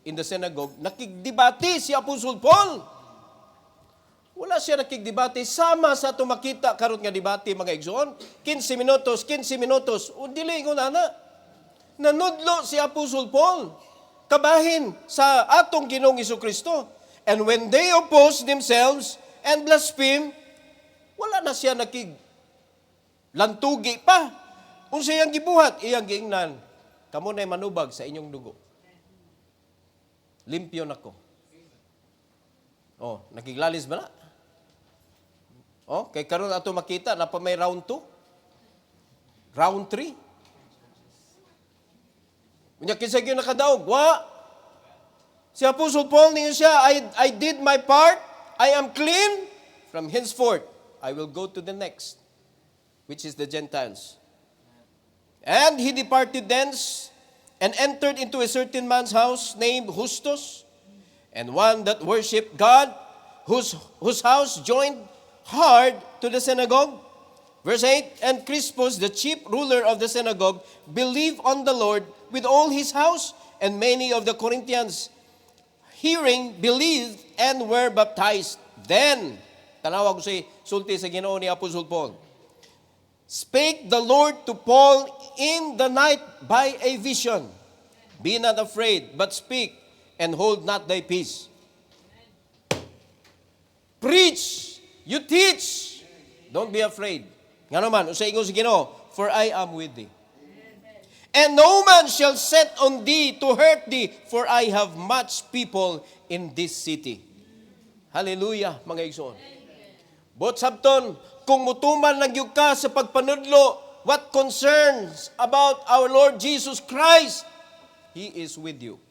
in the synagogue, nakigdebate si Apostle Paul. Wala siya nakigdebate, sama sa tumakita karot nga debate mga igsoon. 15 minutos, o dili ko na. Nanudlo si Apostle Paul, kabahin sa atong Ginoong Hesukristo. And when they oppose themselves and blaspheme, wala na siya nakiglantugi pa. Unsa iyang gibuhat? Iyang giingnan, kamo na'y manubag sa inyong dugo. Limpyo nako. Oh, nakiglalis ba na? Oh, kay karon ato makita na pa may round 2. Round 3. Unya kinsa gyud nakadaog? Wa. Si Apostle Paul niya siya, I did my part. I am clean. From henceforth, I will go to the next, which is the Gentiles. And he departed thence and entered into a certain man's house named Justus, and one that worshipped God, whose house joined hard to the synagogue. Verse 8, and Crispus, the chief ruler of the synagogue, believed on the Lord with all his house, and many of the Corinthians, hearing, believed, and were baptized. Then, tanawa ko si sulti sa Ginoo ni Apostle Paul, spake the Lord to Paul in the night by a vision. Be not afraid, but speak, and hold not thy peace. Preach, you teach, don't be afraid. Nga naman, usa ingon sa Ginoo, for I am with thee. And no man shall set on thee to hurt thee, for I have much people in this city. Hallelujah, mga igsoon. But sabton, kung mutuman lang gyud ka sa pagpanudlo, what concerns about our Lord Jesus Christ, He is with you.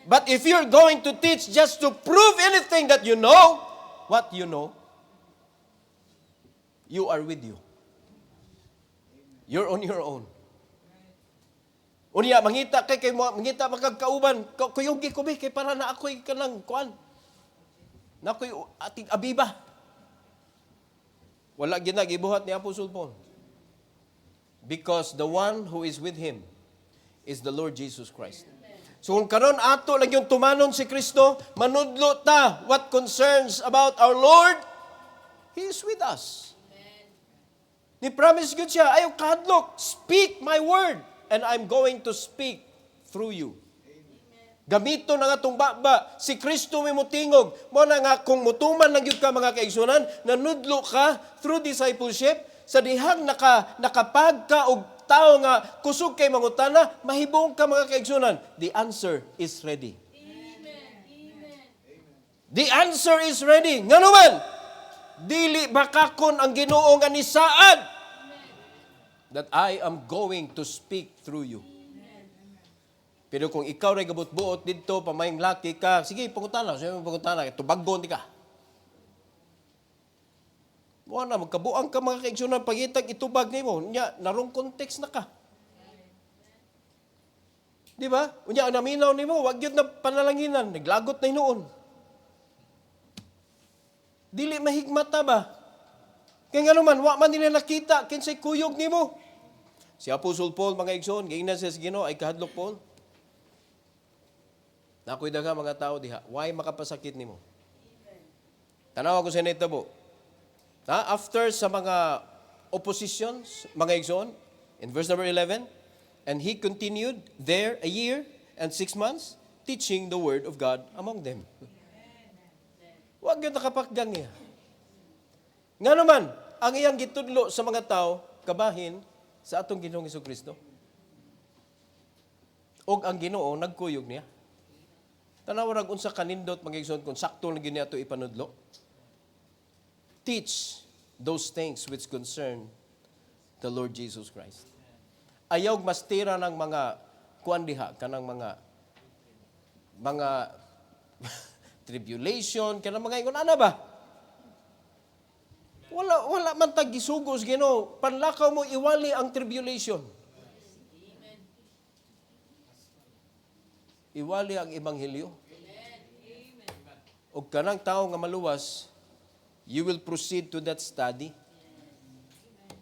But if you're going to teach just to prove anything that you know, what you know, you are with you. You're on your own. Unya, mangita kay mangita makagkauban, kuyugi ko kay para na ako'y kanang kuan. Na ako'y ating abiba. Wala ginagibuhat ni Apostle Paul. Because the one who is with him is the Lord Jesus Christ. So kung karon ato lang yung tumanon si Kristo, manudlo ta what concerns about our Lord, He is with us. Ni promise gyud siya, ayaw kahadlok, speak my word, and I'm going to speak through you. Gamito na nga itong baba, si Kristo may mutingog. Mo na nga, kung mutuman lang yun ka mga kaigsunan, nanudlo ka through discipleship, sa dihang nakapag ka og tao nga kusog kay mangutana, mahibong ka mga kaigsunan. The answer is ready. Amen. The answer is ready. Nga naman, dili bakakon ang Ginoo nga ni saad that I am going to speak through you. Pero kung ikaw ray gabot-buot dito, pamayong laki ka, sige, pangutana, tubagon di ka. Wala, magkabuang ka mga kaigsunan, pagitag itubag ni mo, nya, narong context na ka. Di ba? Unya, ang naminaw ni mo, wag yun na panalanginan, naglagot na hinoon. Dili mahigmata ba? Kaya nga naman, wa man nila nakita, kinsay kuyog ni mo. Si Apostle Paul, mga igsoon, gayna siya sa Ginoo, ay kahadlok Paul. Nakoy daga mga tao diha, why makapasakit nimo? Tanaw ako sa nitabo. After sa mga oppositions, mga igsoon, in verse number 11, and he continued there a year and 6 months, teaching the word of God among them. Huwag yun nakapakgang niya. Nga naman, ang iyang gitudlo sa mga tao, kabahin sa atong Ginoong Jesucristo. Og ang Ginoo nagkuyog niya. Tanaw rag unsa kanindot mga igsoon kung sakto lang gyud ato ipanudlo. Teach those things which concern the Lord Jesus Christ. Ayaw mastira ng mga kuan diha kanang mga tribulation kanang mga ingon ana ba? Wala man tag gisugos Ginoo, panlakaw mo iwali ang tribulation. Iwali ang ebanghelyo. O kanang tao nga maluwas, you will proceed to that study.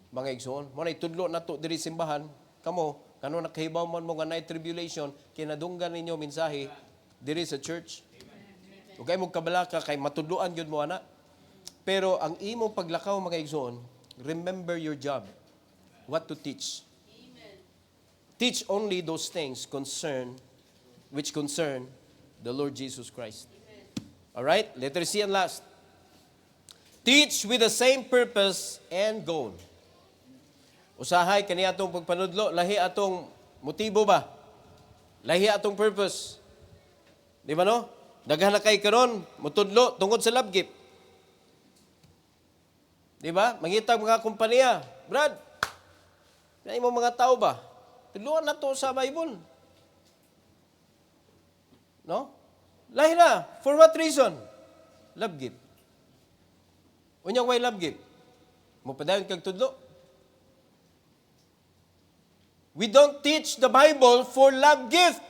Mga igsoon, mo na itudlo na to diri simbahan, kamo, kano nakahibaw man mo nga na tribulation, kinadunggan ninyo mensahe diri sa church. Ug kay mo kabalaka kay matudloan gyud mo ana. Pero ang imong paglakaw mga igsoon, remember your job. What to teach. Teach only those things which concern the Lord Jesus Christ. All right? Letter C and last. Teach with the same purpose and goal. Usahay kani atong pagpanudlo, lahi atong motibo ba? Lahi atong purpose. Di ba no? Daghan na kay karon mutudlo tungod sa love gift. Di ba? Mangitag mga kompanya, Brad, na imong mga tao ba? Tudloan na to sa Bible. No? Lahi na. For what reason? Love gift. Unyang way love gift. Mupadayon kag tudlo. We don't teach the Bible for love gift.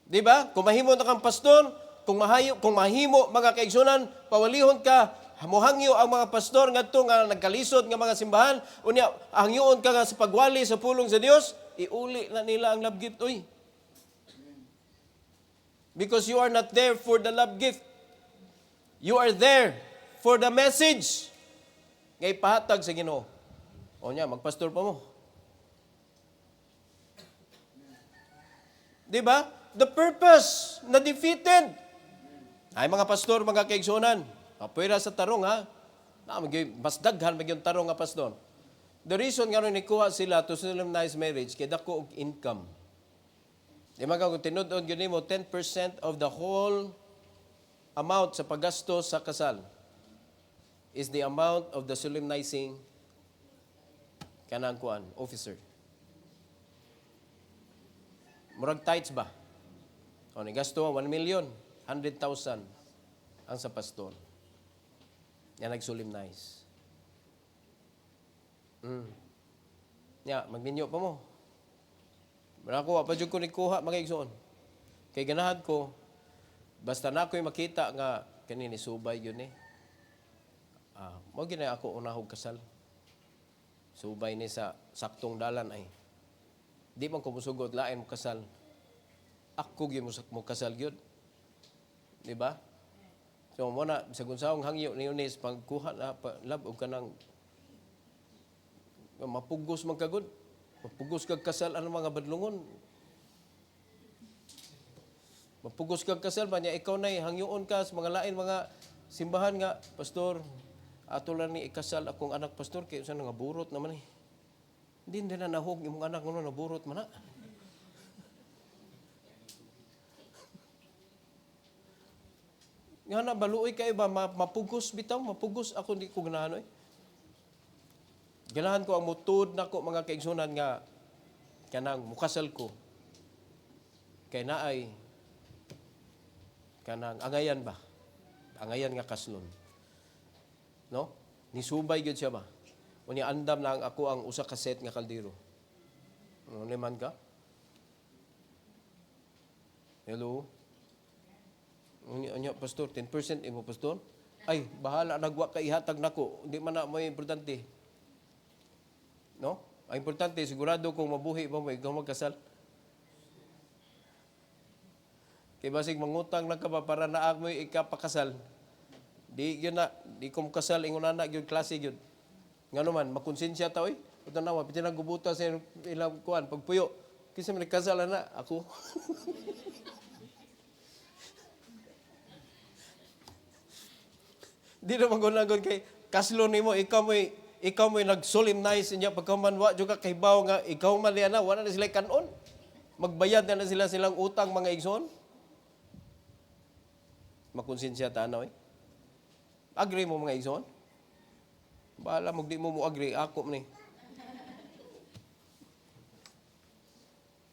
Di ba? Kung mahimo na kang pastor, kung mahimo mga kaigsunan, pawalihon ka, hamuhangyo ang mga pastor ngadto nga nagkalisod nga mga simbahan, unya hangyoon ka nga sa pagwali sa pulong sa Dios, iuli na nila ang love gift oy. Because you are not there for the love gift. You are there for the message nga ipahatag sa Ginoo. O nya, magpastor pa mo. Di ba? The purpose na defeated. Ay mga pastor, mga kaigsunan, papwera sa tarong ha. Mas daghan magyong tarong nga pastor. The reason nga rin ikuha sila to solemnize marriage, kaya dako og income. Di ba kung tinudod yun mo, 10% of the whole amount sa paggasto sa kasal is the amount of the solemnizing kanang kuan officer. Murag tithes ba? O ni gasto 1 million, 100,000 ang sa pastor. Yan nag-solemnize. Ya, magminyo pa mo. Ako, pa dyan ko nikuha, mga igsoon. Kay ganahan ko, basta na ako'y makita nga, kanini subay yun eh. Mo ginay ako unahog kasal. Subay ni sa saktong dalan ay. Di man ko musugod, lain mo kasal. Ako gyud mo kasal gyud. Di ba? So, mo na, sa gunsawang hangyo ni Eunice, pagkuha na, love, o ka nang mapugos man kagod. Mapugos kag kasal ang mga badlungon. Mapugos kag kasal ba niya ikaw nay hangyoon ka sa mga lain mga simbahan nga pastor ato lang ni ikasal akong anak pastor kay usa nga burot naman eh. Hindi na nahog imong anak ngono na burot man na. Nga na baluoy kay ba mapugos bitaw mapugos ako di ko ganahan oy. Ganahan ko ang mutud nako mga kaigsunan nga kanang mukasal ko. Kay naay kanang angayan ba? Angayan nga kaslon. No? Nisubay gyud siya ba? Unya andam lang ako ang usa ka set nga kaldero. Ano naman ka? Hello? Unya pastor 10% imo pastor? Ay, bahala nagwa ka ihatag nako. Di man na mo importante. No? Ang importante, sigurado kung mabuhi ba mo, ikaw magkasal. Kaya basig mangutang lang ka ba para naag mo ikapakasal. Di yun na, di ko makasal, ingon na yun, klase yun. Nga naman, makonsensya tao eh. Ito na, pinaggubuta sa ilang kuhan, pagpuyo. Kasi may nagkasal na, ako. Di naman gunagon kay, kaslo ni mo, ikaw mo'y nag-solemnize niya pagkamanwa juga kahibaw nga ikaw man niya na wala na sila kanon. Magbayad na sila silang utang mga igsoon. Makonsensya ta na eh. Agree mo mga igsoon? Bahala mo di mo agree ako ni.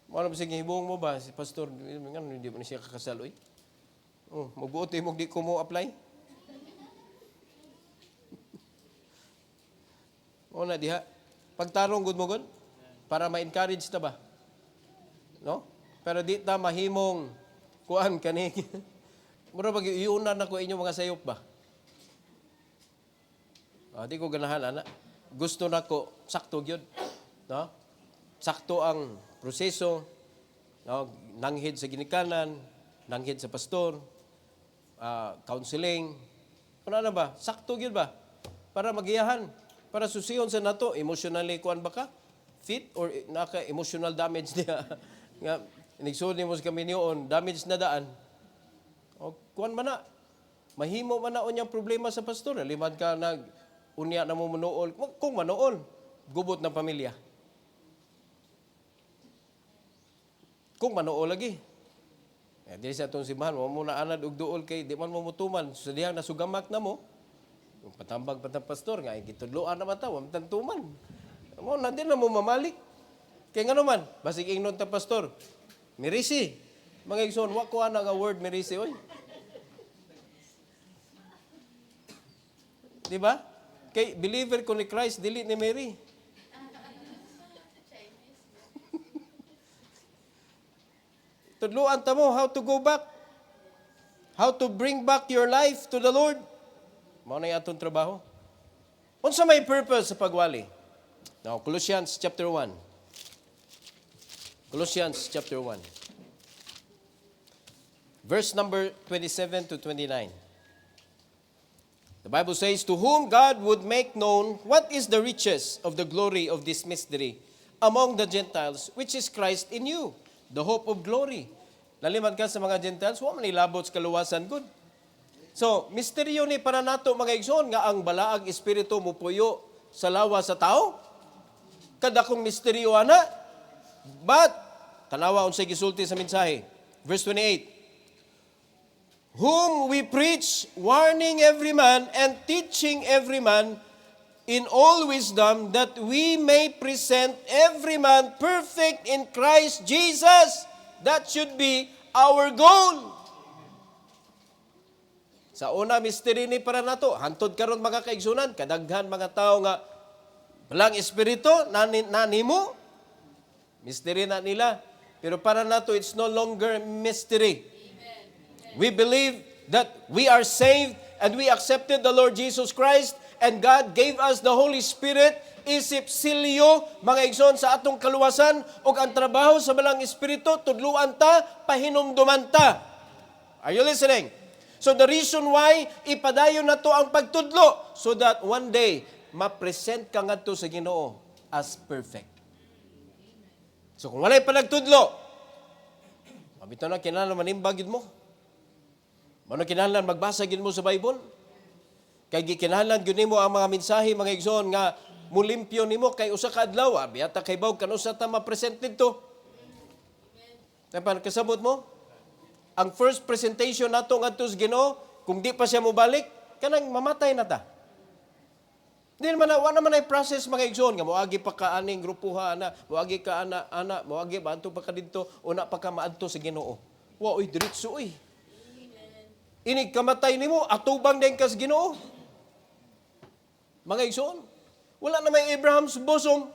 Wala ba sige hibong mo ba si pastor ngano hindi mo siya kakasal oy. Magbuoti mo di ko mo apply. O na diha. Pagtarong gud mo gud para ma-encourage ta ba? No? Pero di ta mahimong kuan kani. Mura pag iunan nako inyo mga sayop ba? Di ko ganahan ana. Gusto nako sakto gyud, no? Sakto ang proseso, no? Nanghid sa ginikanan, nanghid sa pastor, counseling. Ano na ba? Sakto gyud ba? Para magiyahan. Para susihon sa nato, emotionally kuan ba ka? Fit or naka-emotional damage niya? Nga, inigsuni mo sa kami niyon, damage na daan. O kuan man na. Mahimo man na unyang problema sa pastor. Limad ka unya na mo manuol. Kung manuol. gubot ng pamilya. Kung manuo lagi. Dili sa itong simbahan, mo na anad og duol kay di man mo mutuman. Sa diyang nasugamak na mo, yung patambag patang pastor, nga, gitudloan naman ta, matantuman. Mo na din na mo mamalik. Kaya nga naman, basig ingnon ta pastor, mirisi. Mga igsoon, wa ko ana nga word mirisi, oy. Di ba? Kay believer ko ni Christ, dili ni Mary. Tudluan ta mo how to go back. How to bring back your life to the Lord. Mao na atong trabaho. Unsa may purpose sa pagwali? Now, Colossians chapter 1. Colossians chapter 1. Verse number 27 to 29. The Bible says, to whom God would make known what is the riches of the glory of this mystery among the Gentiles, which is Christ in you, the hope of glory. Nalimad ka sa mga Gentiles, wa man ilabot sa kaluwasan good. So, misteryo ni para nato mga igsoon nga ang balaag espiritu mo puyo sa lawa sa tao. Kada kong misteryo ana. But, tanawa unsay gisulti sa mensahe. Verse 28. Whom we preach, warning every man and teaching every man in all wisdom, that we may present every man perfect in Christ Jesus. That should be our goal. Sa una, mystery ni para nato, hantod karon mga kaigsunan, kadaghan mga tao nga walang espiritu, nanimo, mystery na nila. Pero para nato, it's no longer mystery. We believe that we are saved and we accepted the Lord Jesus Christ and God gave us the Holy Spirit, isip silyo, mga igsoon sa atong kaluwasan ug ang trabaho sa balang espiritu, tudluan ta, pahinumduman ta. Are you listening? So the reason why ipadayon na to ang pagtudlo so that one day ma-present ka ngadto sa Ginoo as perfect. So kung walay pa nagtudlo, mabitaw na kinahanglan manimbag gid mo. Mano kinahanglan magbasa gid mo sa Bible? Kay gikinahanglan gyud nimo ang mga mensahe mga igsoon nga mulimpyo nimo kay usa ka adlaw, biyata kay bawg kanusa ta ma-present didto. Tapan kasabot mo? Ang first presentation nato ngadto sa Ginoo, kung di pa siya mobalik, kanang mamatay na ta. Di naman na, wala naman ay process mga igsoon, nga moagi pa ka aning grupuha, moagi ka ana, moagi ba anto pa ka dito, una pa ka maadto sa Ginoo. Wa, oy, diretso, oy. Inig kamatay nimo, atubang din ka sa Ginoo. Mga igsoon, wala na may Abraham's bosom.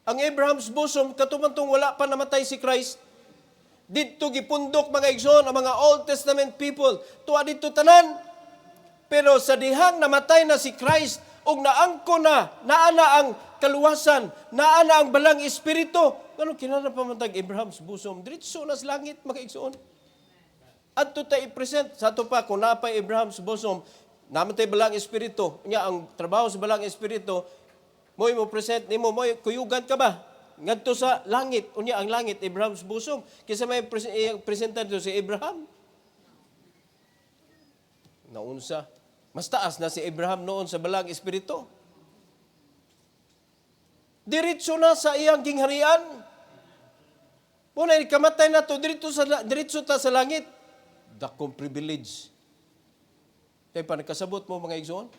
Ang Abraham's bosom, katumantong wala pa namatay si Christ. Dito gipundok mga igsoon ang mga Old Testament people. Tuwa dito tanan. Pero sa dihang namatay na si Christ ug naangko na, naana ang kaluwasan, naana ang balang espiritu. Ngano kinahanglan pa man tag Abraham's bosom? Diretso na sa langit mga igsoon. Adto ta i-present sa ato pa kung napay Abraham's bosom, namatay balang espiritu. Nya ang trabaho sa balang espiritu, mo'y mo present nimo, mo'y kuyugan ka ba? Ngadto sa langit, unya ang langit Abraham's bosom. Kisa may presenta dito si Abraham. Naunsa, mas taas na si Abraham noon sa balang espiritu. Diretso na sa iyang gingharian. Muna kamatay na to diretso ta sa langit. Dakong privilege. Kaya pa nakasabot mo mga igsoon?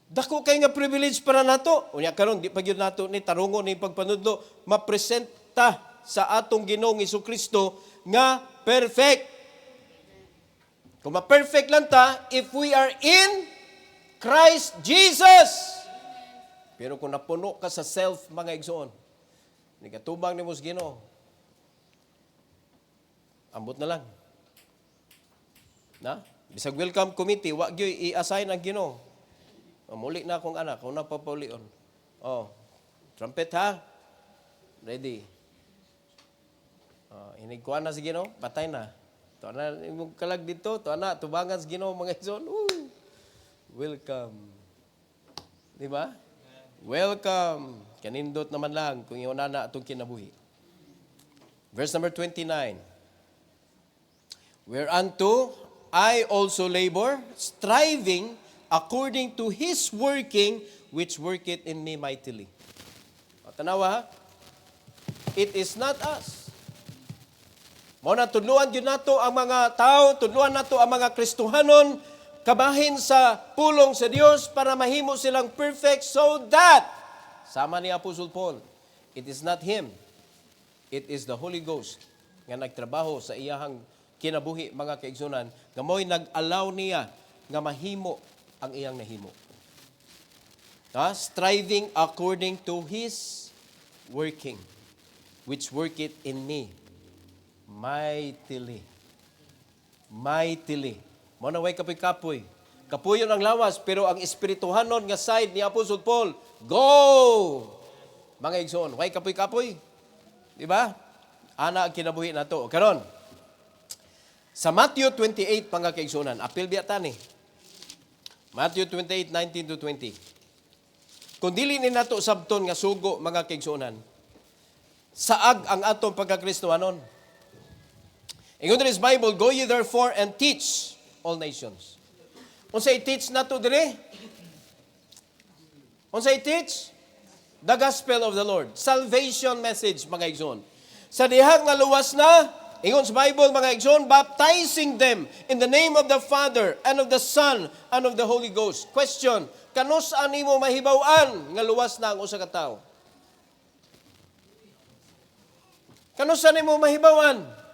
Dako kay nga privilege para nato. Unya karon di pa gyud nato ni tarungon ni pagpanudlo mapresenta sa atong Ginoong Hesukristo nga perfect. Kung ma-perfect lang ta if we are in Christ Jesus. Pero kung napuno ka sa self mga igsoon, ni katubang nimo sa Ginoo, ambot na lang. Na? Bisag welcome committee, wa gyud i-assign ang Ginoo. Muli na akong anak, kung napapulion. Oh, trumpet ha? Ready. Inigkuhan na si Ginoo, patay na. Ito na, imong kalag dito, ito na, tubangan si Ginoo mga ison. Welcome. Di ba? Welcome. Kanindot naman lang kung iyon na itong kinabuhi. Verse number 29. Whereunto I also labor, striving according to His working, which worketh in me mightily. O, tanawa ha? It is not us. Mao na tudluan gyud nato ang mga tao, tudluan nato ang mga Kristohanon, kabahin sa pulong sa Dios para mahimo silang perfect so that, sama ni Apostle Paul, it is not him, it is the Holy Ghost nga nagtrabaho sa iyahang kinabuhi, mga kaigsunan, nga mo'y nag-allow niya nga mahimo ang iyang nahimo. Striving according to His working, which worketh in me mightily. Mightily. Mo na way kapoy-kapoy. Kapuyon ang lawas, pero ang espirituhanon nga side ni Apostle Paul, go! Mga igsoon, way kapoy-kapoy. Di ba? Ana ang kinabuhi na to. Karon, sa Matthew 28, mga kaigsunan, apil biya tani. Matthew 28, 19 to 20. Kung dili ni nato sabton nga sugo, mga kaigsunan, saag ang atong pagkakristohanon. Ingon din is Bible, go ye therefore and teach all nations. Unsay teach nato dire? Unsay teach? The gospel of the Lord. Salvation message, mga igsoon. Sa dihang nga luwas na, ingon sa Bible, mga igsoon, baptizing them in the name of the Father and of the Son and of the Holy Ghost. Question, kanus animo mahibaw-an nga luwas na ang usa ka tawo? Kanus animo mahibaw-an?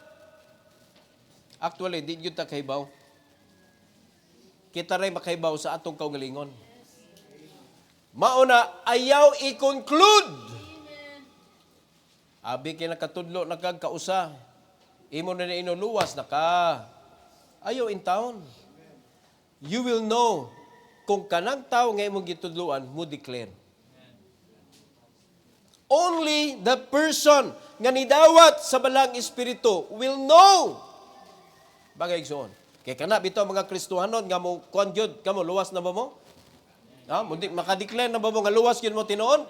Actually, di gyud ta kahibaw. Kita ray makahibaw sa atong kaugalingon. Mauna, ayaw i-conclude. Abi kay nakatudlo nagkagkausa. Imo na inuluwas naka. Ayaw in town. You will know kung kanang tao nga imong gitudluan mo declare. Only the person nga nidawat sa balang espiritu will know. Bagay igsoon. Kay kana bitaw mga Kristohanon nga mo kuan gyud kamo luwas na ba mo? Mundi makadeclare na ba mo nga luwas gyud mo tinuon?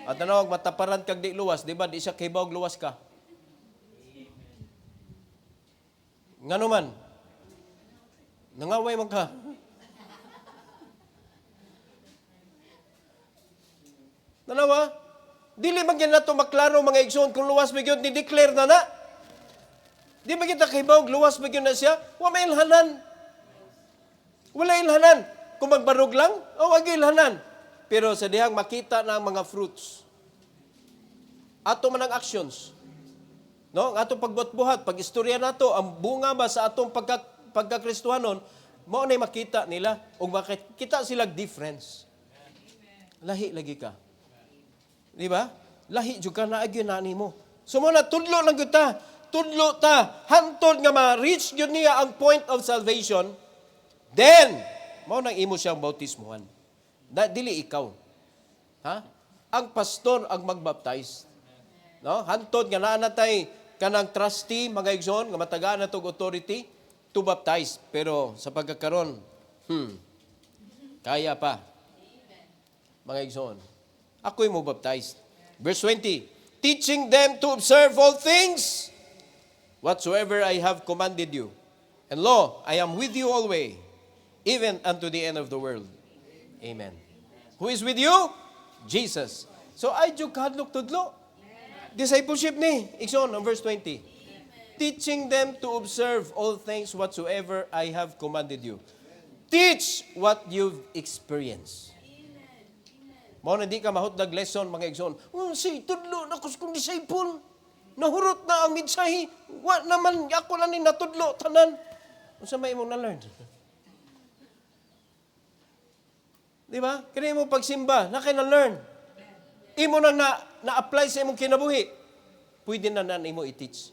At tanawag mataparan kag di luwas, di ba? Di siya kahibaw luwas ka. Ngano man? Nangaway man ka. Nanawa? Dili man gyud nato maklaro mga igsoon kung luwas mi gyud ni declare na na. Di ba kita kahibaw luwas mi gyud na siya? Wa may ilhanan. Wala ilhanan. Kung magbarog lang, wag ilhanan. Pero sa dihang makita na ang mga fruits. Ato man ang actions. No, ang atong pagbuhat-buhat, pag-istorya nato, ang bunga ba sa atong pagkakristohanon, mao nay makita nila ug makita sila difference. Lahi lagi ka. Di ba? Lahi jud ka na agyo na nimo. So mo na tudlo lang gyud ta. Tudlo ta hantod nga ma-reach gyud niya ang point of salvation. Then, mao nang imo siyang bautismuhan. Dili ikaw. Ha? Ang pastor ang magbaptize. No? Hantod nga naa natay kanang trustee mga igsoon nga matagaan natog authority to baptize. Pero sa pagkakaron, kaya pa. Mga igsoon. Ako'y mo baptize. Verse 20, teaching them to observe all things whatsoever I have commanded you. And lo, I am with you always, even unto the end of the world. Amen. Who is with you? Jesus. So, ay dyo kahadlok tudlo. Discipleship ni. Ikson, on verse 20. Teaching them to observe all things whatsoever I have commanded you. Teach what you've experienced. Mao na di ka mahutdag lesson, mga igsoon. Si tudlo na kung disciple. Nahurot na ang mensahe. Wa naman, ako lang ni natudlo, tanan. Unsa may imong na-learn? Di ba? Kaya mo pagsimba, na kayo na-learn. Imo nang na-apply sa imong kinabuhi. Pwede na imo i-teach.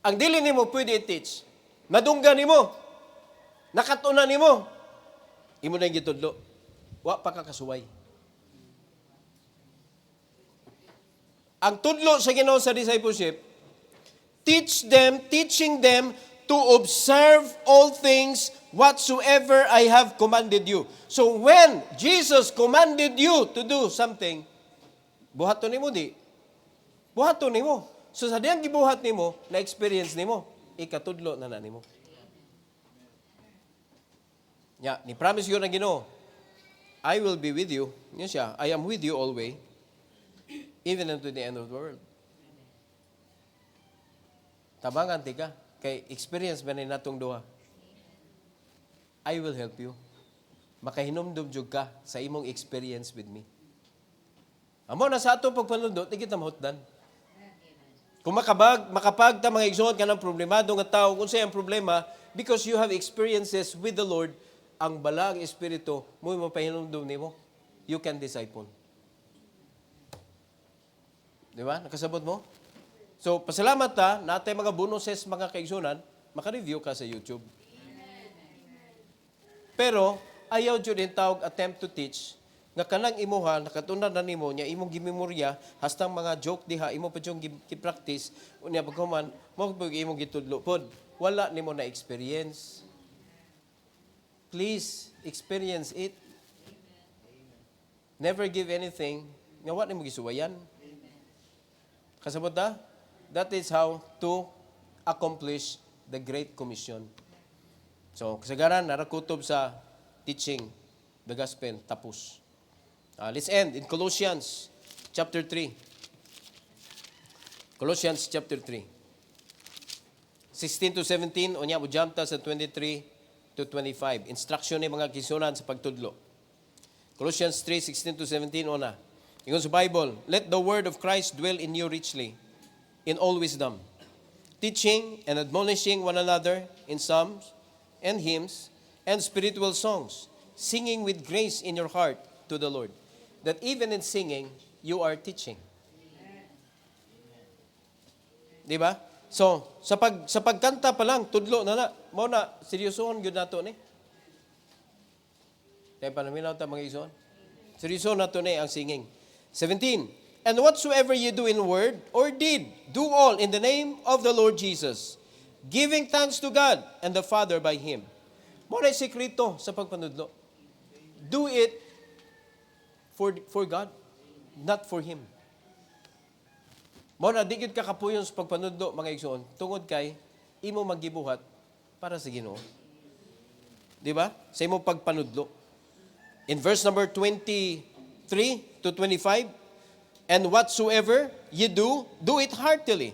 Ang dili nimo pwede i-teach. Madungga nimo. Nakatuna nimo. Imo na yung gitudlo. Wa pa kakasuway. Ang tudlo sa Ginoo sa discipleship, teaching them to observe all things whatsoever I have commanded you. So when Jesus commanded you to do something, buhaton nimo di. Buhaton nimo. So sa diyang gibuhat nimo, na-experience nimo, ikatudlo na nimo. Nya, ni promise yun na Ginoo, I will be with you. Yun siya, I am with you always, even unto the end of the world. Tabangan ti ka, kay experience ba ni natong duha? I will help you. Makahinumdum jud ka sa imong experience with me. Amo na sa atong pagpanundot, di kita mahutdan. Kung makapag ta mga igsoon ka ng problemado nga tao, kung sa'y ang problema, because you have experiences with the Lord, ang balang espiritu mo mapahinumdum nimo, you can disciple. Di ba? Nakasabot mo? So, pasalamat ta, natay mga bonuses, mga kaigsunan, maka-review ka sa YouTube. Pero, ayaw dyan yung tawag attempt to teach, nga kanang imuha, nakatunan na nimo, niya imong gimemorya, hastang mga joke diha, imo pa yung gipractice, unya pagkuman, mo imong gitudlo pod. Wala nimo na experience. Please, experience it. Never give anything, nga wala nimo gisuwayan. Kasabot na? That is how to accomplish the Great Commission. So, kasagaran, narakutob sa teaching the gospel, tapos. Let's end in Colossians chapter 3. Colossians chapter 3. 16 to 17, o niya, jump ta sa 23 to 25. Instruction ni mga kisunan sa pagtudlo. Colossians 3, 16 to 17, o na. Ingon sa Bible, let the word of Christ dwell in you richly, in all wisdom, teaching and admonishing one another in psalms and hymns and spiritual songs, singing with grace in your heart to the Lord, that even in singing, you are teaching. Di ba? So, sa pagkanta pa lang, tudlo na, mo na, seryosohon yun nato ni. Dahil pa namin natin mga ison. Seryosohon nato ni ang singing. 17, and whatsoever you do in word or deed, do all in the name of the Lord Jesus, giving thanks to God and the Father by Him. Mo na sekreto sa pagpanudlo. Do it for God, not for Him. Mo na digid ka kapuyon sa pagpanudlo, mga igsoon, tungod kay imo maggibuhat para sa Ginoo. Di ba? Sa imo pagpanudlo. In verse number 23 to 25, and whatsoever you do, do it heartily,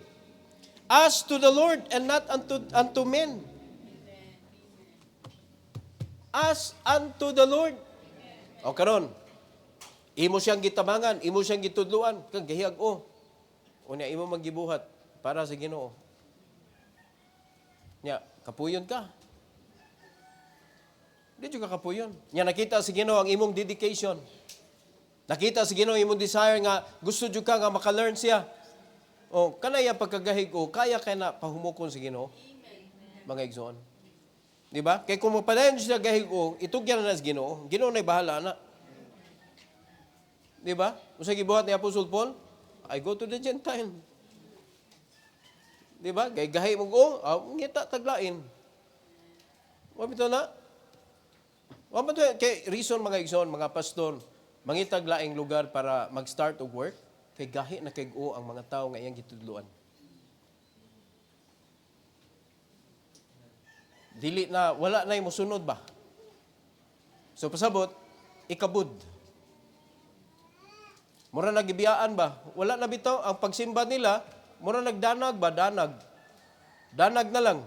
as to the Lord and not unto men. As unto the Lord. O karon, imo siyang gitabangan, imo siyang gitudluan, kag gahiyag o. Unya imo maggibuhat para sa Ginoo. Nya, kapuyon ka. Di ka kapuyon. Nya nakita sa Ginoo ang imong dedication. Nakita sa Ginoo imong desire nga gusto jud ka nga maka-learn siya. O kanaya pagkagahig o kaya kay na pahumukon sa Ginoo. Mga igsoon. Di ba? Kay kung mapadayon siya gahig o itugyan na sa Ginoo, Ginoo nay bahala na. Di ba? Usa gibuhat ni Apostle Paul, I go to the Gentile. Di ba? Kay gahi mo go, ngita taglain. Wa bitaw na. Wa bitaw kay reason mga igsoon, mga pastor, mangitag laing lugar para mag-start og work, kay gahi na kay ang mga tao nga iyang gitudluan. Dili na, wala na yung musunod ba? So pasabot, ikabud. Mura nagibiyaan ba? Wala na bitaw, ang pagsimba nila, mura nagdanag ba? Danag. Danag na lang.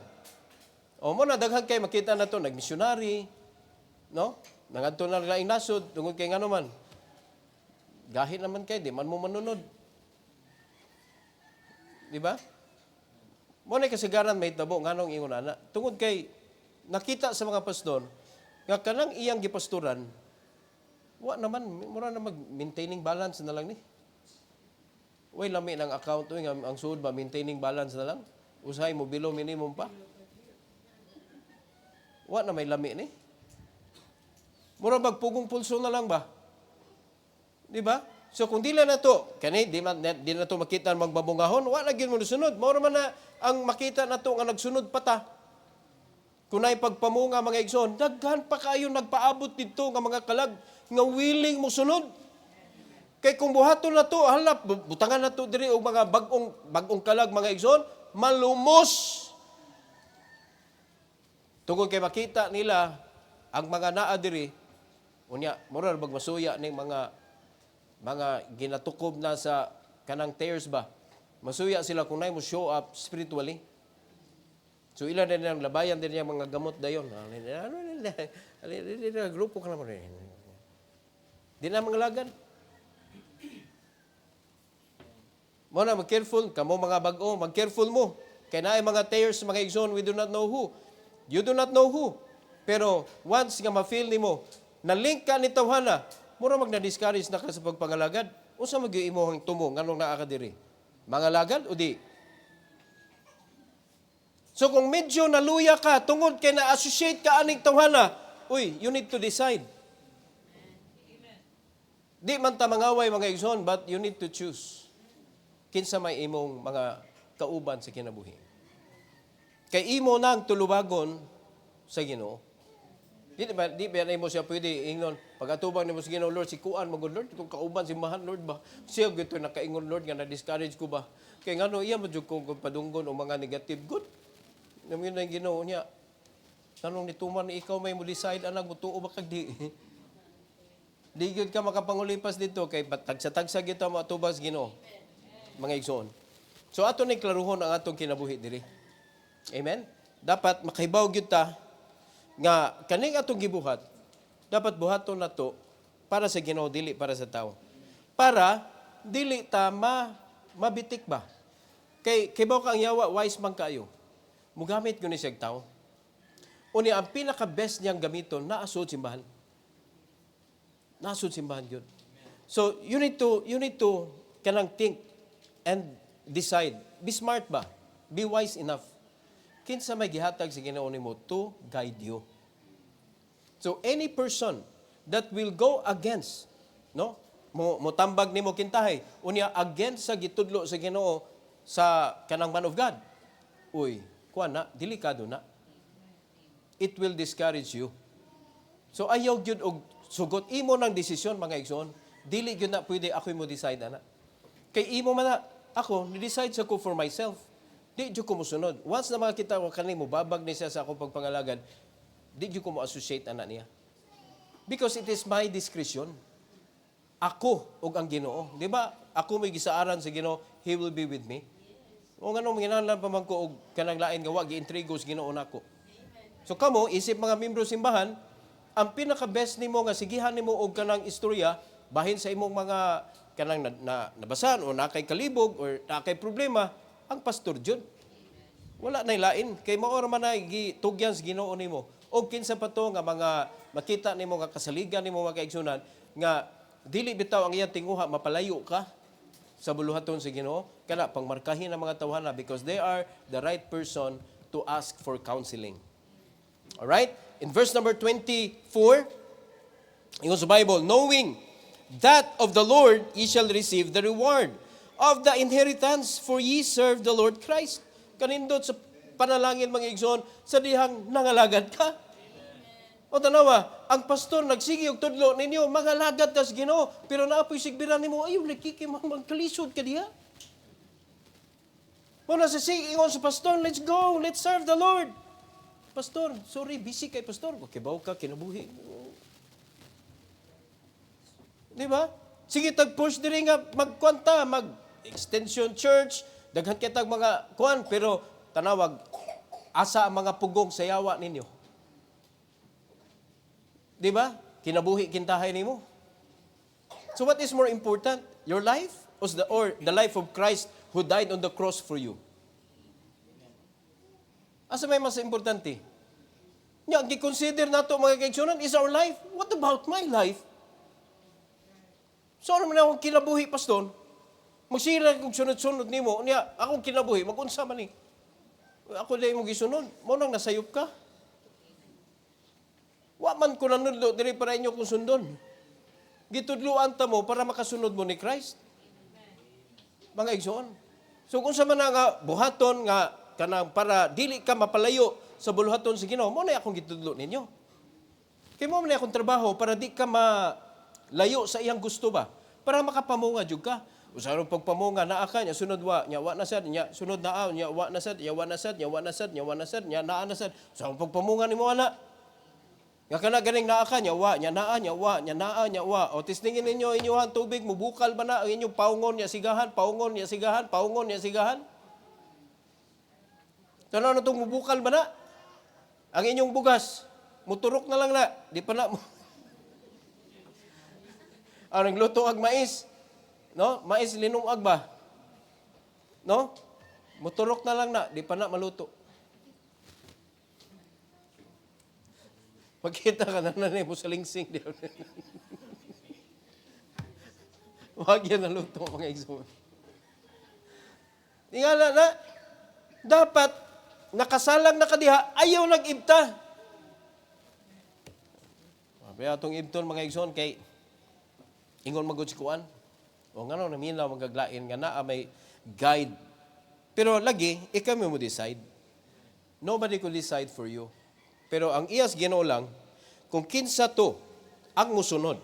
O muna, daghan kay makita na to, nagmissionary, no? Nangadto na laing nasod, tungod kay nga naman. Gahi naman kay, di man mo manunod. Di ba? Muna kasagaran may tabo, nga nung ingon ana. Tungod kay, nakita sa mga pastor, nga kanang iyang gipastoran, wa naman, mura na mag-maintaining balance na lang ni. Uy, lami ng account, uy, ang suod ba, maintaining balance na lang? Usahay mo, below minimum pa? Wa na may lami ni. Mura magpugong pulso na lang ba? Di ba? So kung dila na to, kani di na to makita magbabungahon, wala gyud mo sunod. Mao man na ang makita na to nga nagsunod pa ta. Kunay pagpamunga mga igsoon, daghan pa kayo nagpaabot didto nga mga kalag nga willing mo sunod. Kay kung buhaton na to, halap butangan na to diri og mga bagong kalag mga igsoon, malumos. Tungod kay makita nila ang mga naa diri unya mura bag masuya ning mga ginatukob na sa kanang tears ba. Masuya sila kung nay mo show up spiritually. So ilan din ang labayan din yung mga gamot dayon. Grupo ka naman rin. Di na mga lagan. Mo na mag-careful, kamo mga bag-o, mag-careful mo. Kaya na mga tears, mga igsoon, we do not know who. You do not know who. Pero once nga ma-feel nimo, na-link ka ni tawhana, mura mag-na-discourage na ka sa pagpangalagad. Unsa mag-iimo ang tumo nganong naa ka diri? Mga lagad o di? So kung medyo naluya ka, tungod kay na-associate ka aning tawhana, uy, you need to decide. Di man ta mangaway mga igsoon, but you need to choose. Kinsa may imong mga kauban sa kinabuhi. Kay imo nang tulubagon sa Ginoo. Di ba mo siya pwede ingnon pag-atubang nimo sa Ginoo, Lord, si kuan magud Lord, itong kauban si mahan Lord ba. Siya gito nakaingon Lord nga na-discourage ko ba. Kay ngano iya mo jud kong padunggon o mga negative good. Namin na Ginoo niya. Tanong ni tuman ni ikaw may mo decide anak mo tuo ba kag di. Di gyud ka makapangulipas dito kay tagsa-tagsa kita mo atubang sa Ginoo. Mga igsoon. So ato ni klaruhon ang atong kinabuhi diri. Amen. Dapat makahibaw gyud ta nga kaning atong gibuhat dapat buhaton nato para sa Ginoo dili para sa tao. Para dili ta mabitik ba. Kay baw kang yawa wise man kayo. Mugamit gyud ni siya tao. Uni ang pinaka best niyang gamiton naasud simbahan. Naasud simbahan gyud. So you need to kanang think and decide. Be smart ba? Be wise enough. Kinsa may gihatag sa Ginoo nimo to guide you. So any person that will go against, no? Mo tambag nimo kintahay, unya against sa gitudlo sa Ginoo sa kanang man of God. Uy, kuan na, delikado na. It will discourage you. So ayaw gyud og sugot imo ng desisyon mga igsoon. Dili gyud na pwede ako mo decide ana. Kay imo man na ako ni-decide sa ko for myself. Di jud ko mosunod. Once na makita ko kanimo babag ni siya sa akong pagpangalagan, di jud ko mo associate ana niya. Because it is my discretion. Ako ug ang Ginoo, di ba? Ako may gisaaran sa Ginoo, He will be with me. O ngano manginahanglan pa man ko og kanang lain nga wa gi-intrigo sa Ginoo nako. So kamo isip mga membro simbahan, ang pinaka best nimo nga sigihan nimo og kanang istorya bahin sa imong mga kanang nabasan o nakay kalibog or nakay problema, ang pastor jud. Wala nay lain kay mao man na gitugyan sa Ginoo nimo. Og kinsa pa to nga mga makita nimo nga kasaligan nimo mga kaigsunan nga dili bitaw ang iyang tinguha mapalayo ka sa buluhaton sa Ginoo kana pangmarkahin ang mga tawhana because they are the right person to ask for counseling. All right? In verse number 24, ingon sa Bible, knowing that of the Lord ye shall receive the reward of the inheritance, for ye serve the Lord Christ. Kanindot sa panalangin mga igsoon, sa dihang nangalagad ka. O tanawa, ang pastor nagsigi og tudlo ninyo, mangalagad ka sa Ginoo, pero naapoy sigbiran nimo, ayo magkalisod ka diha. Muna sa ingon sa pastor, let's go, let's serve the Lord. Pastor, sorry, busy kay pastor. Kibaw ka, kinabuhi. Di ba? Sige, tag-push diri nga magkwanta, mag-extension church, daghan kitag mga kuan, pero tanawag, asa ang mga pugong sa yawa ninyo. Di ba? Kinabuhi, kintahay nimo. So what is more important? Your life or the life of Christ who died on the cross for you? Asa may mas importante? Nya, gi-consider nato mga kaigsunan is our life. What about my life? So ano man akong kinabuhi, pastor? Magsira kong sunod-sunod nimo. Nya, akong kinabuhi, mag-unsa man ni. Ako dahil mo gisunod. Mo nang nasayop ka. Wa man ko nanudlo, diri para inyo kong sundon. Gitudluan ta mo para makasunod mo ni Christ. Mga igsoon. So kung sa man nga buhaton nga kanang para dili ka mapalayo sa buluhaton sa Ginoo, mo na akong gitudlo ninyo. Kay mo man akong trabaho para di ka malayo sa iyang gusto ba? Para makapamunga jud ka. Usaron pagpamunga naa ka nya sunod nya wa na sad nya sunod naa nya wa na sad nya wa na sad nya wa na sad nya wa na sad nya naa na sad. Sa pagpamunga nimo ana. Nga kana ganing naa ka niya, wa, niya naa niya, wa, niya naa niya, wa. O tisningin ninyo inyuhan tubig, mubukal ba na ang inyong paungon niya sigahan, paungon niya sigahan, paungon niya sigahan. So ano itong mubukal ba na? Ang inyong bugas, muturok na lang na, di pa na mo. Ang nagluto ag mais, no? Mais linungag ba? No? Muturok na lang na, di pa na maluto. Pagkita ka na mo sa lingsing. Huwag yan naluto, mga igsoon. Di nga na, dapat, nakasalang na kadiha, ayaw nag-ibta. Kaya itong ibton, mga igsoon, kay ingon magutsikuan. O nga no, naminaw magaglain, nga na may guide. Pero lagi, ikaw mo decide. Nobody could decide for you. Pero ang iyas Ginoo lang, kung kinsa to ang musunod,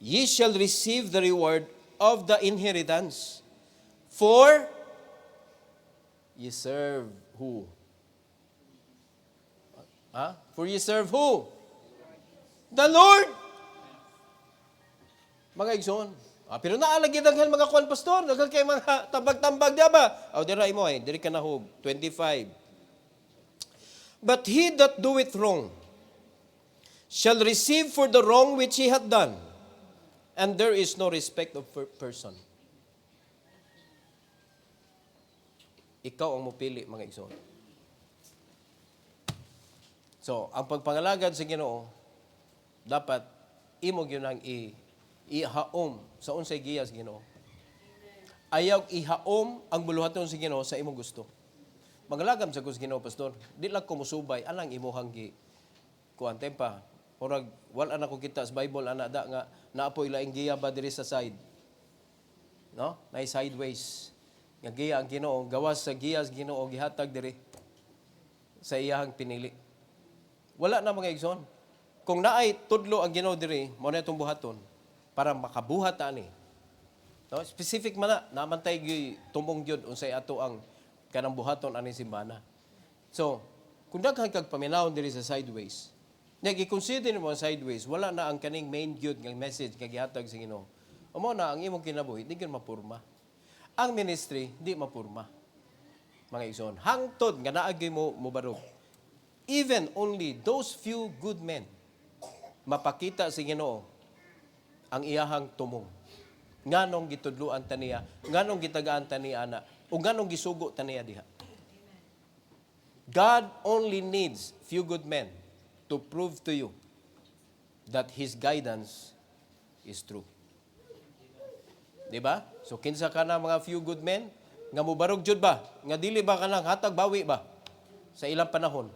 ye shall receive the reward of the inheritance. For ye serve who? For ye serve who? The Lord. Mga igsoon. Pero naalagid ang mga kuan pastor, daghang kay mga tambag-tambag diya ba? Dira imo diri ka nahog 25. But he that doeth wrong shall receive for the wrong which he hath done, and there is no respect of person. Ikaw ang mupili, mga igsoon. So, ang pagpangalagad sa Ginoo, dapat imo gyud ang ihaom sa unsay giyas Ginoo. Ayaw ihaom ang buluhaton sa Ginoo sa imong gusto. Magalagam sa Ginoo, pastor. Di lang ko musubay anang imuhang kuan tempa. Murag wala na ko kita sa Bible ana da nga naapoy laing giya ba diri sa side. No? Nay sideways. Nga giya ang Ginoo, gawas sa giyas Ginoo gihatag diri sa iyahang pinili. Wala na, mga igsoon. Kung naay tudlo ang Ginoo diri, mo na itong buhaton para makabuhat ani. No? Specific man na, namantay tumong gyud unsay ato ang kanang buhaton ani simbana. So, kung daghan kag paminawon diri sa sideways, nag-i-consider mo ang sideways, wala na ang kaning main gyud nga message nga gihatag sa Ginoo. Amo na ang imong kinabuhi, di gyud mapurma. Ang ministry di mapurma. Mga igsoon, hangtod nga naa gyud mo mubarog. Even only those few good men mapakita sa Ginoo ang iyahang tumong. Nganong gitudluan ta niya, nganong gitagaan ta niya ana, o nganong gisugo ta niya diha. God only needs few good men to prove to you that His guidance is true. Diba? So kinsa ka na mga few good men, nga mubarog jud ba? Nga dili ba ka nang hatag bawi ba? Sa ilang panahon.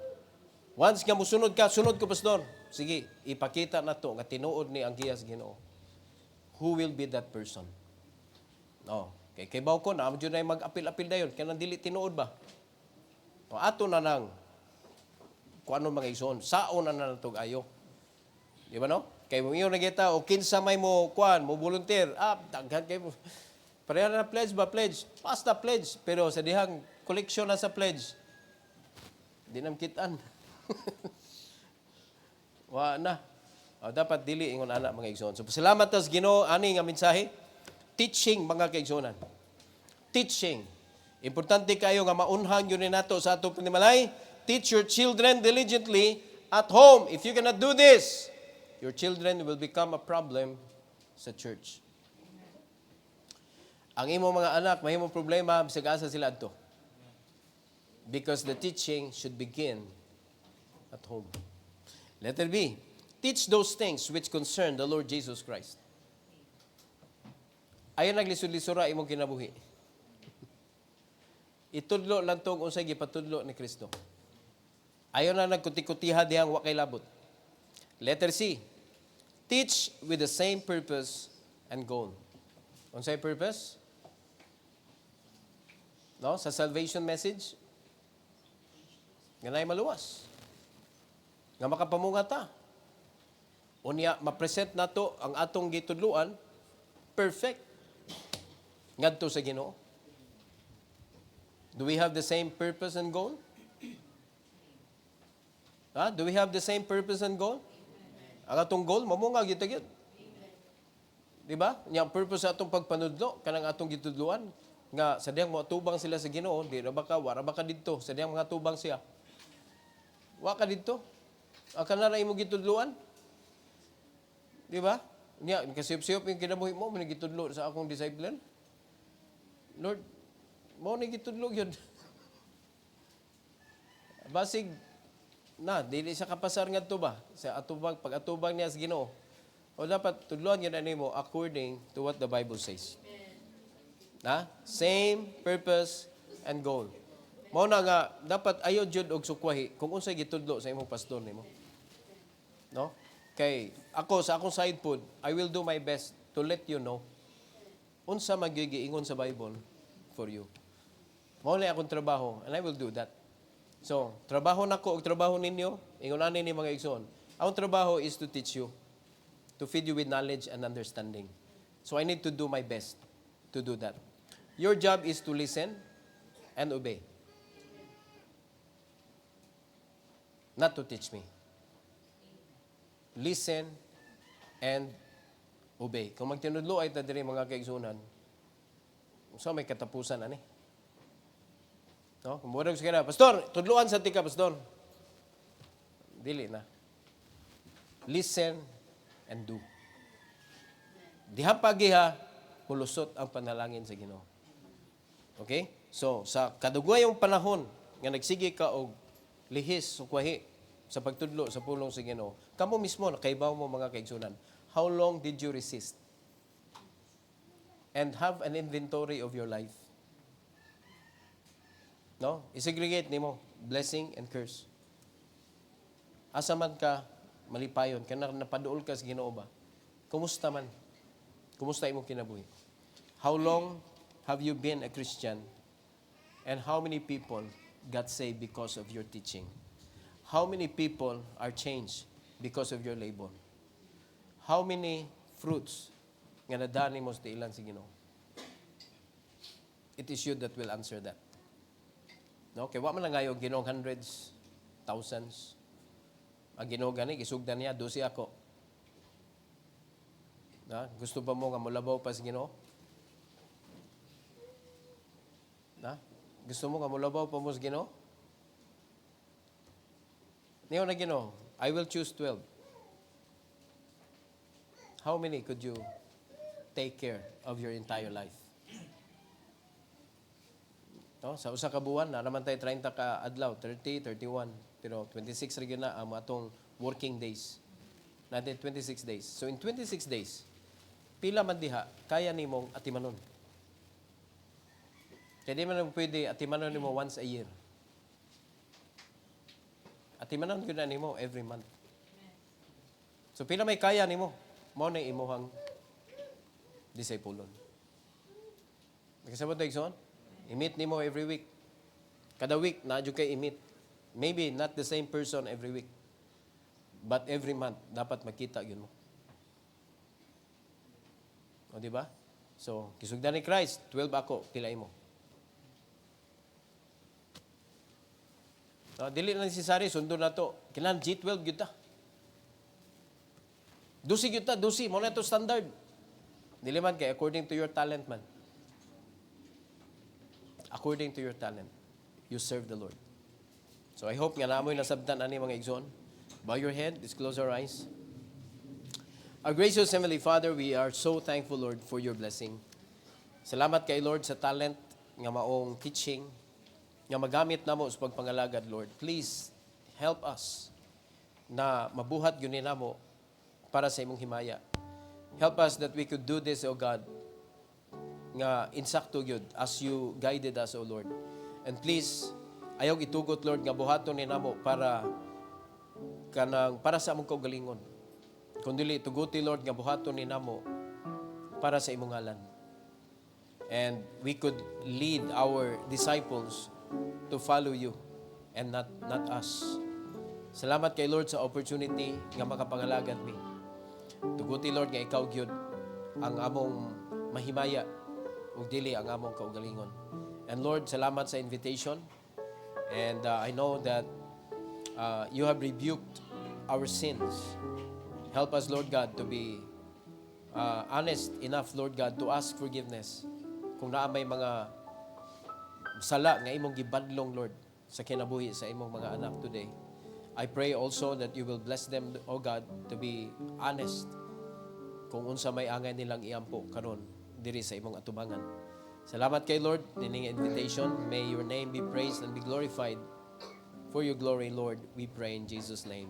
Once nga musunod ka, sunod ko, pastor. Sige, ipakita na to nga tinuod ni ang giyas Ginoo. Who will be that person? No. Kay baw ko na, amdyo na mag-apil-apil dayon. Kaya nang dili tinuod ba? O, ato na nang, kung ano mga igsoon, saon na na itong ayo. Di ba no? Kay mo iyo nagita, o kinsa may mo, kuan, mo volunteer. Daghan kayo. Pareha na pledge ba? Pledge. Pass na pledge. Pero sa dihang koleksyon na sa pledge, di nam kitaan. Wa na. Dapat dili ingon ana, mga igsoon. So salamat tas Ginoo ani nga mensahe. Teaching, mga kaigsonan. Teaching. Importante kayo nga maunhan yun nato sa atong panimalay. Teach your children diligently at home. If you cannot do this, your children will become a problem sa church. Ang imo mga anak, mahimong problema, bisag asa sila adto. Because the teaching should begin at home. Letter B, teach those things which concern the Lord Jesus Christ. Ayon naglisod-lisura imong kinabuhi. Itudlo lang tong unsay gipatudlo ni Kristo. Ayon na nagkuti-kutiha dihang wa kay labot. Letter C, teach with the same purpose and goal. Unsay purpose? No, sa salvation message, ganay maluwas. Nga makapamunga ta. Unya, ma-present nato ang atong gitudluan, perfect. Ngadto sa Ginoo. Do we have the same purpose and goal? Do we have the same purpose and goal? Ang atong goal, mamunga gyud. Di ba? Yang purpose sa atong pagpanudlo, kanang atong gitudluan, nga sadyang mga tubang sila sa Ginoo, di na baka, wara baka dito, sadyang mga tubang siya. Wa ka dito. Ang kanara imo gitudluan. Di ba? Nya, kasiyop-siyop yung kinabuhi mo, manigitudlo sa akong discipline. Lord, mo ni gitudlo yun. Basig, dili siya kapasar nga ito ba? Sa atubang, pag atubang niya sa Ginoo. O dapat tudluan yun mo according to what the Bible says. Same purpose and goal. Mao na nga, dapat ayaw jud og sukwahi kung unsay gitudlo sa imong pastor nimo. No? Kay ako sa akong side pod, I will do my best to let you know unsa magigiingon sa Bible for you. Mao na akong trabaho and I will do that. So, trabaho nako og trabaho ninyo, ingon ani ni mga igsoon. Ang trabaho is to teach you, to feed you with knowledge and understanding. So I need to do my best to do that. Your job is to listen and obey. Not to teach me. Listen and obey. Kung magtinudlo ay ta diri mga kaigsunan, so may katapusan ani. No? Kung murag sa kana, pastor, tudluan sa tika, pastor. Dili na. Listen and do. Diha pagiha, mulusot ang panalangin sa Ginoo. Okay? So, sa kadugayong panahon nga nagsige ka og lihis sukwahi sa pagtudlo sa pulong sa Ginoo, kamo mismo nakaibaw mo mga kaigsunan. How long did you resist? And have an inventory of your life. No? I-segregate nimo blessing and curse. Asa man ka malipayon, kana napaduol ka sa Ginoo ba? Kumusta man? Kumusta imong kinabuhi? How long have you been a Christian? And how many people got saved because of your teaching? How many people are changed because of your labor? How many fruits nga nadani mo sa ilan sa Ginoo? It is you that will answer that. No, kay wa man lang ngayon Ginoong hundreds, thousands. Ang Ginoo gani gisugdan niya 12 ako. Gusto ba mo nga mulabaw pa sa Ginoo? Gusto mo nga mulabaw pa mo sa Ginoo? Niyo na Ginoo, I will choose 12. How many could you take care of your entire life? No, sa usa ka buwan na naman tayo 30 ka adlaw, 30, 31, pero 26 ra gyud na ang atong working days. Natin 26 days. So in 26 days, pila man diha kaya nimong atimanon. Kaya di man pwede atimanon nimo once a year. Atimanon gyud na nimo every month. So pila may kaya nimo, mao na imuhang disipulon. Nakasabot tayo igsoon? I-meet nimo every week. Kada week, na-adyo kay i-meet. Maybe not the same person every week. But every month, dapat makita yun mo. O, di ba? So, kisugdan ni Christ, 12 ako, pila imo. Dili na necessary, sundo na to. Kailangan G12 yun ta. Dusi yun ta, dusi. Mo na ito standard. Dili man kay according to your talent man. According to your talent, you serve the Lord. So I hope nga namoy nasabtan ani mga igsoon. Bow your head, let's close our eyes. Our gracious Heavenly Father, we are so thankful, Lord, for your blessing. Salamat kay Lord sa talent nga maong teaching, nga magamit namo sa pagpangalagad, Lord. Please help us na mabuhat yun namo para sa imong himaya. Help us that we could do this, O God, nga insakto gyud as you guided us, O Lord. And please, ayaw itugot, Lord, nga buhaton ni namo para sa among kaugalingon. Kundi tuguti, Lord, nga buhaton ni namo para sa imong ngalan. And we could lead our disciples to follow you and not us. Salamat kay Lord sa opportunity nga makapangalagad mi. Tuguti, Lord, nga ikaw gyud ang among mahimaya ug dili ang among kaugalingon. And Lord, salamat sa invitation. And I know that you have rebuked our sins. Help us, Lord God, to be honest enough, Lord God, to ask forgiveness. Kung naa may mga sala nga imong gibadlong, Lord, sa kinabuhi sa imong mga anak today, I pray also that you will bless them, O God, to be honest kung unsa may angay nilang iampo karon diri sa imong atubangan. Salamat kay Lord, nining invitation. May your name be praised and be glorified. For your glory, Lord, we pray in Jesus' name.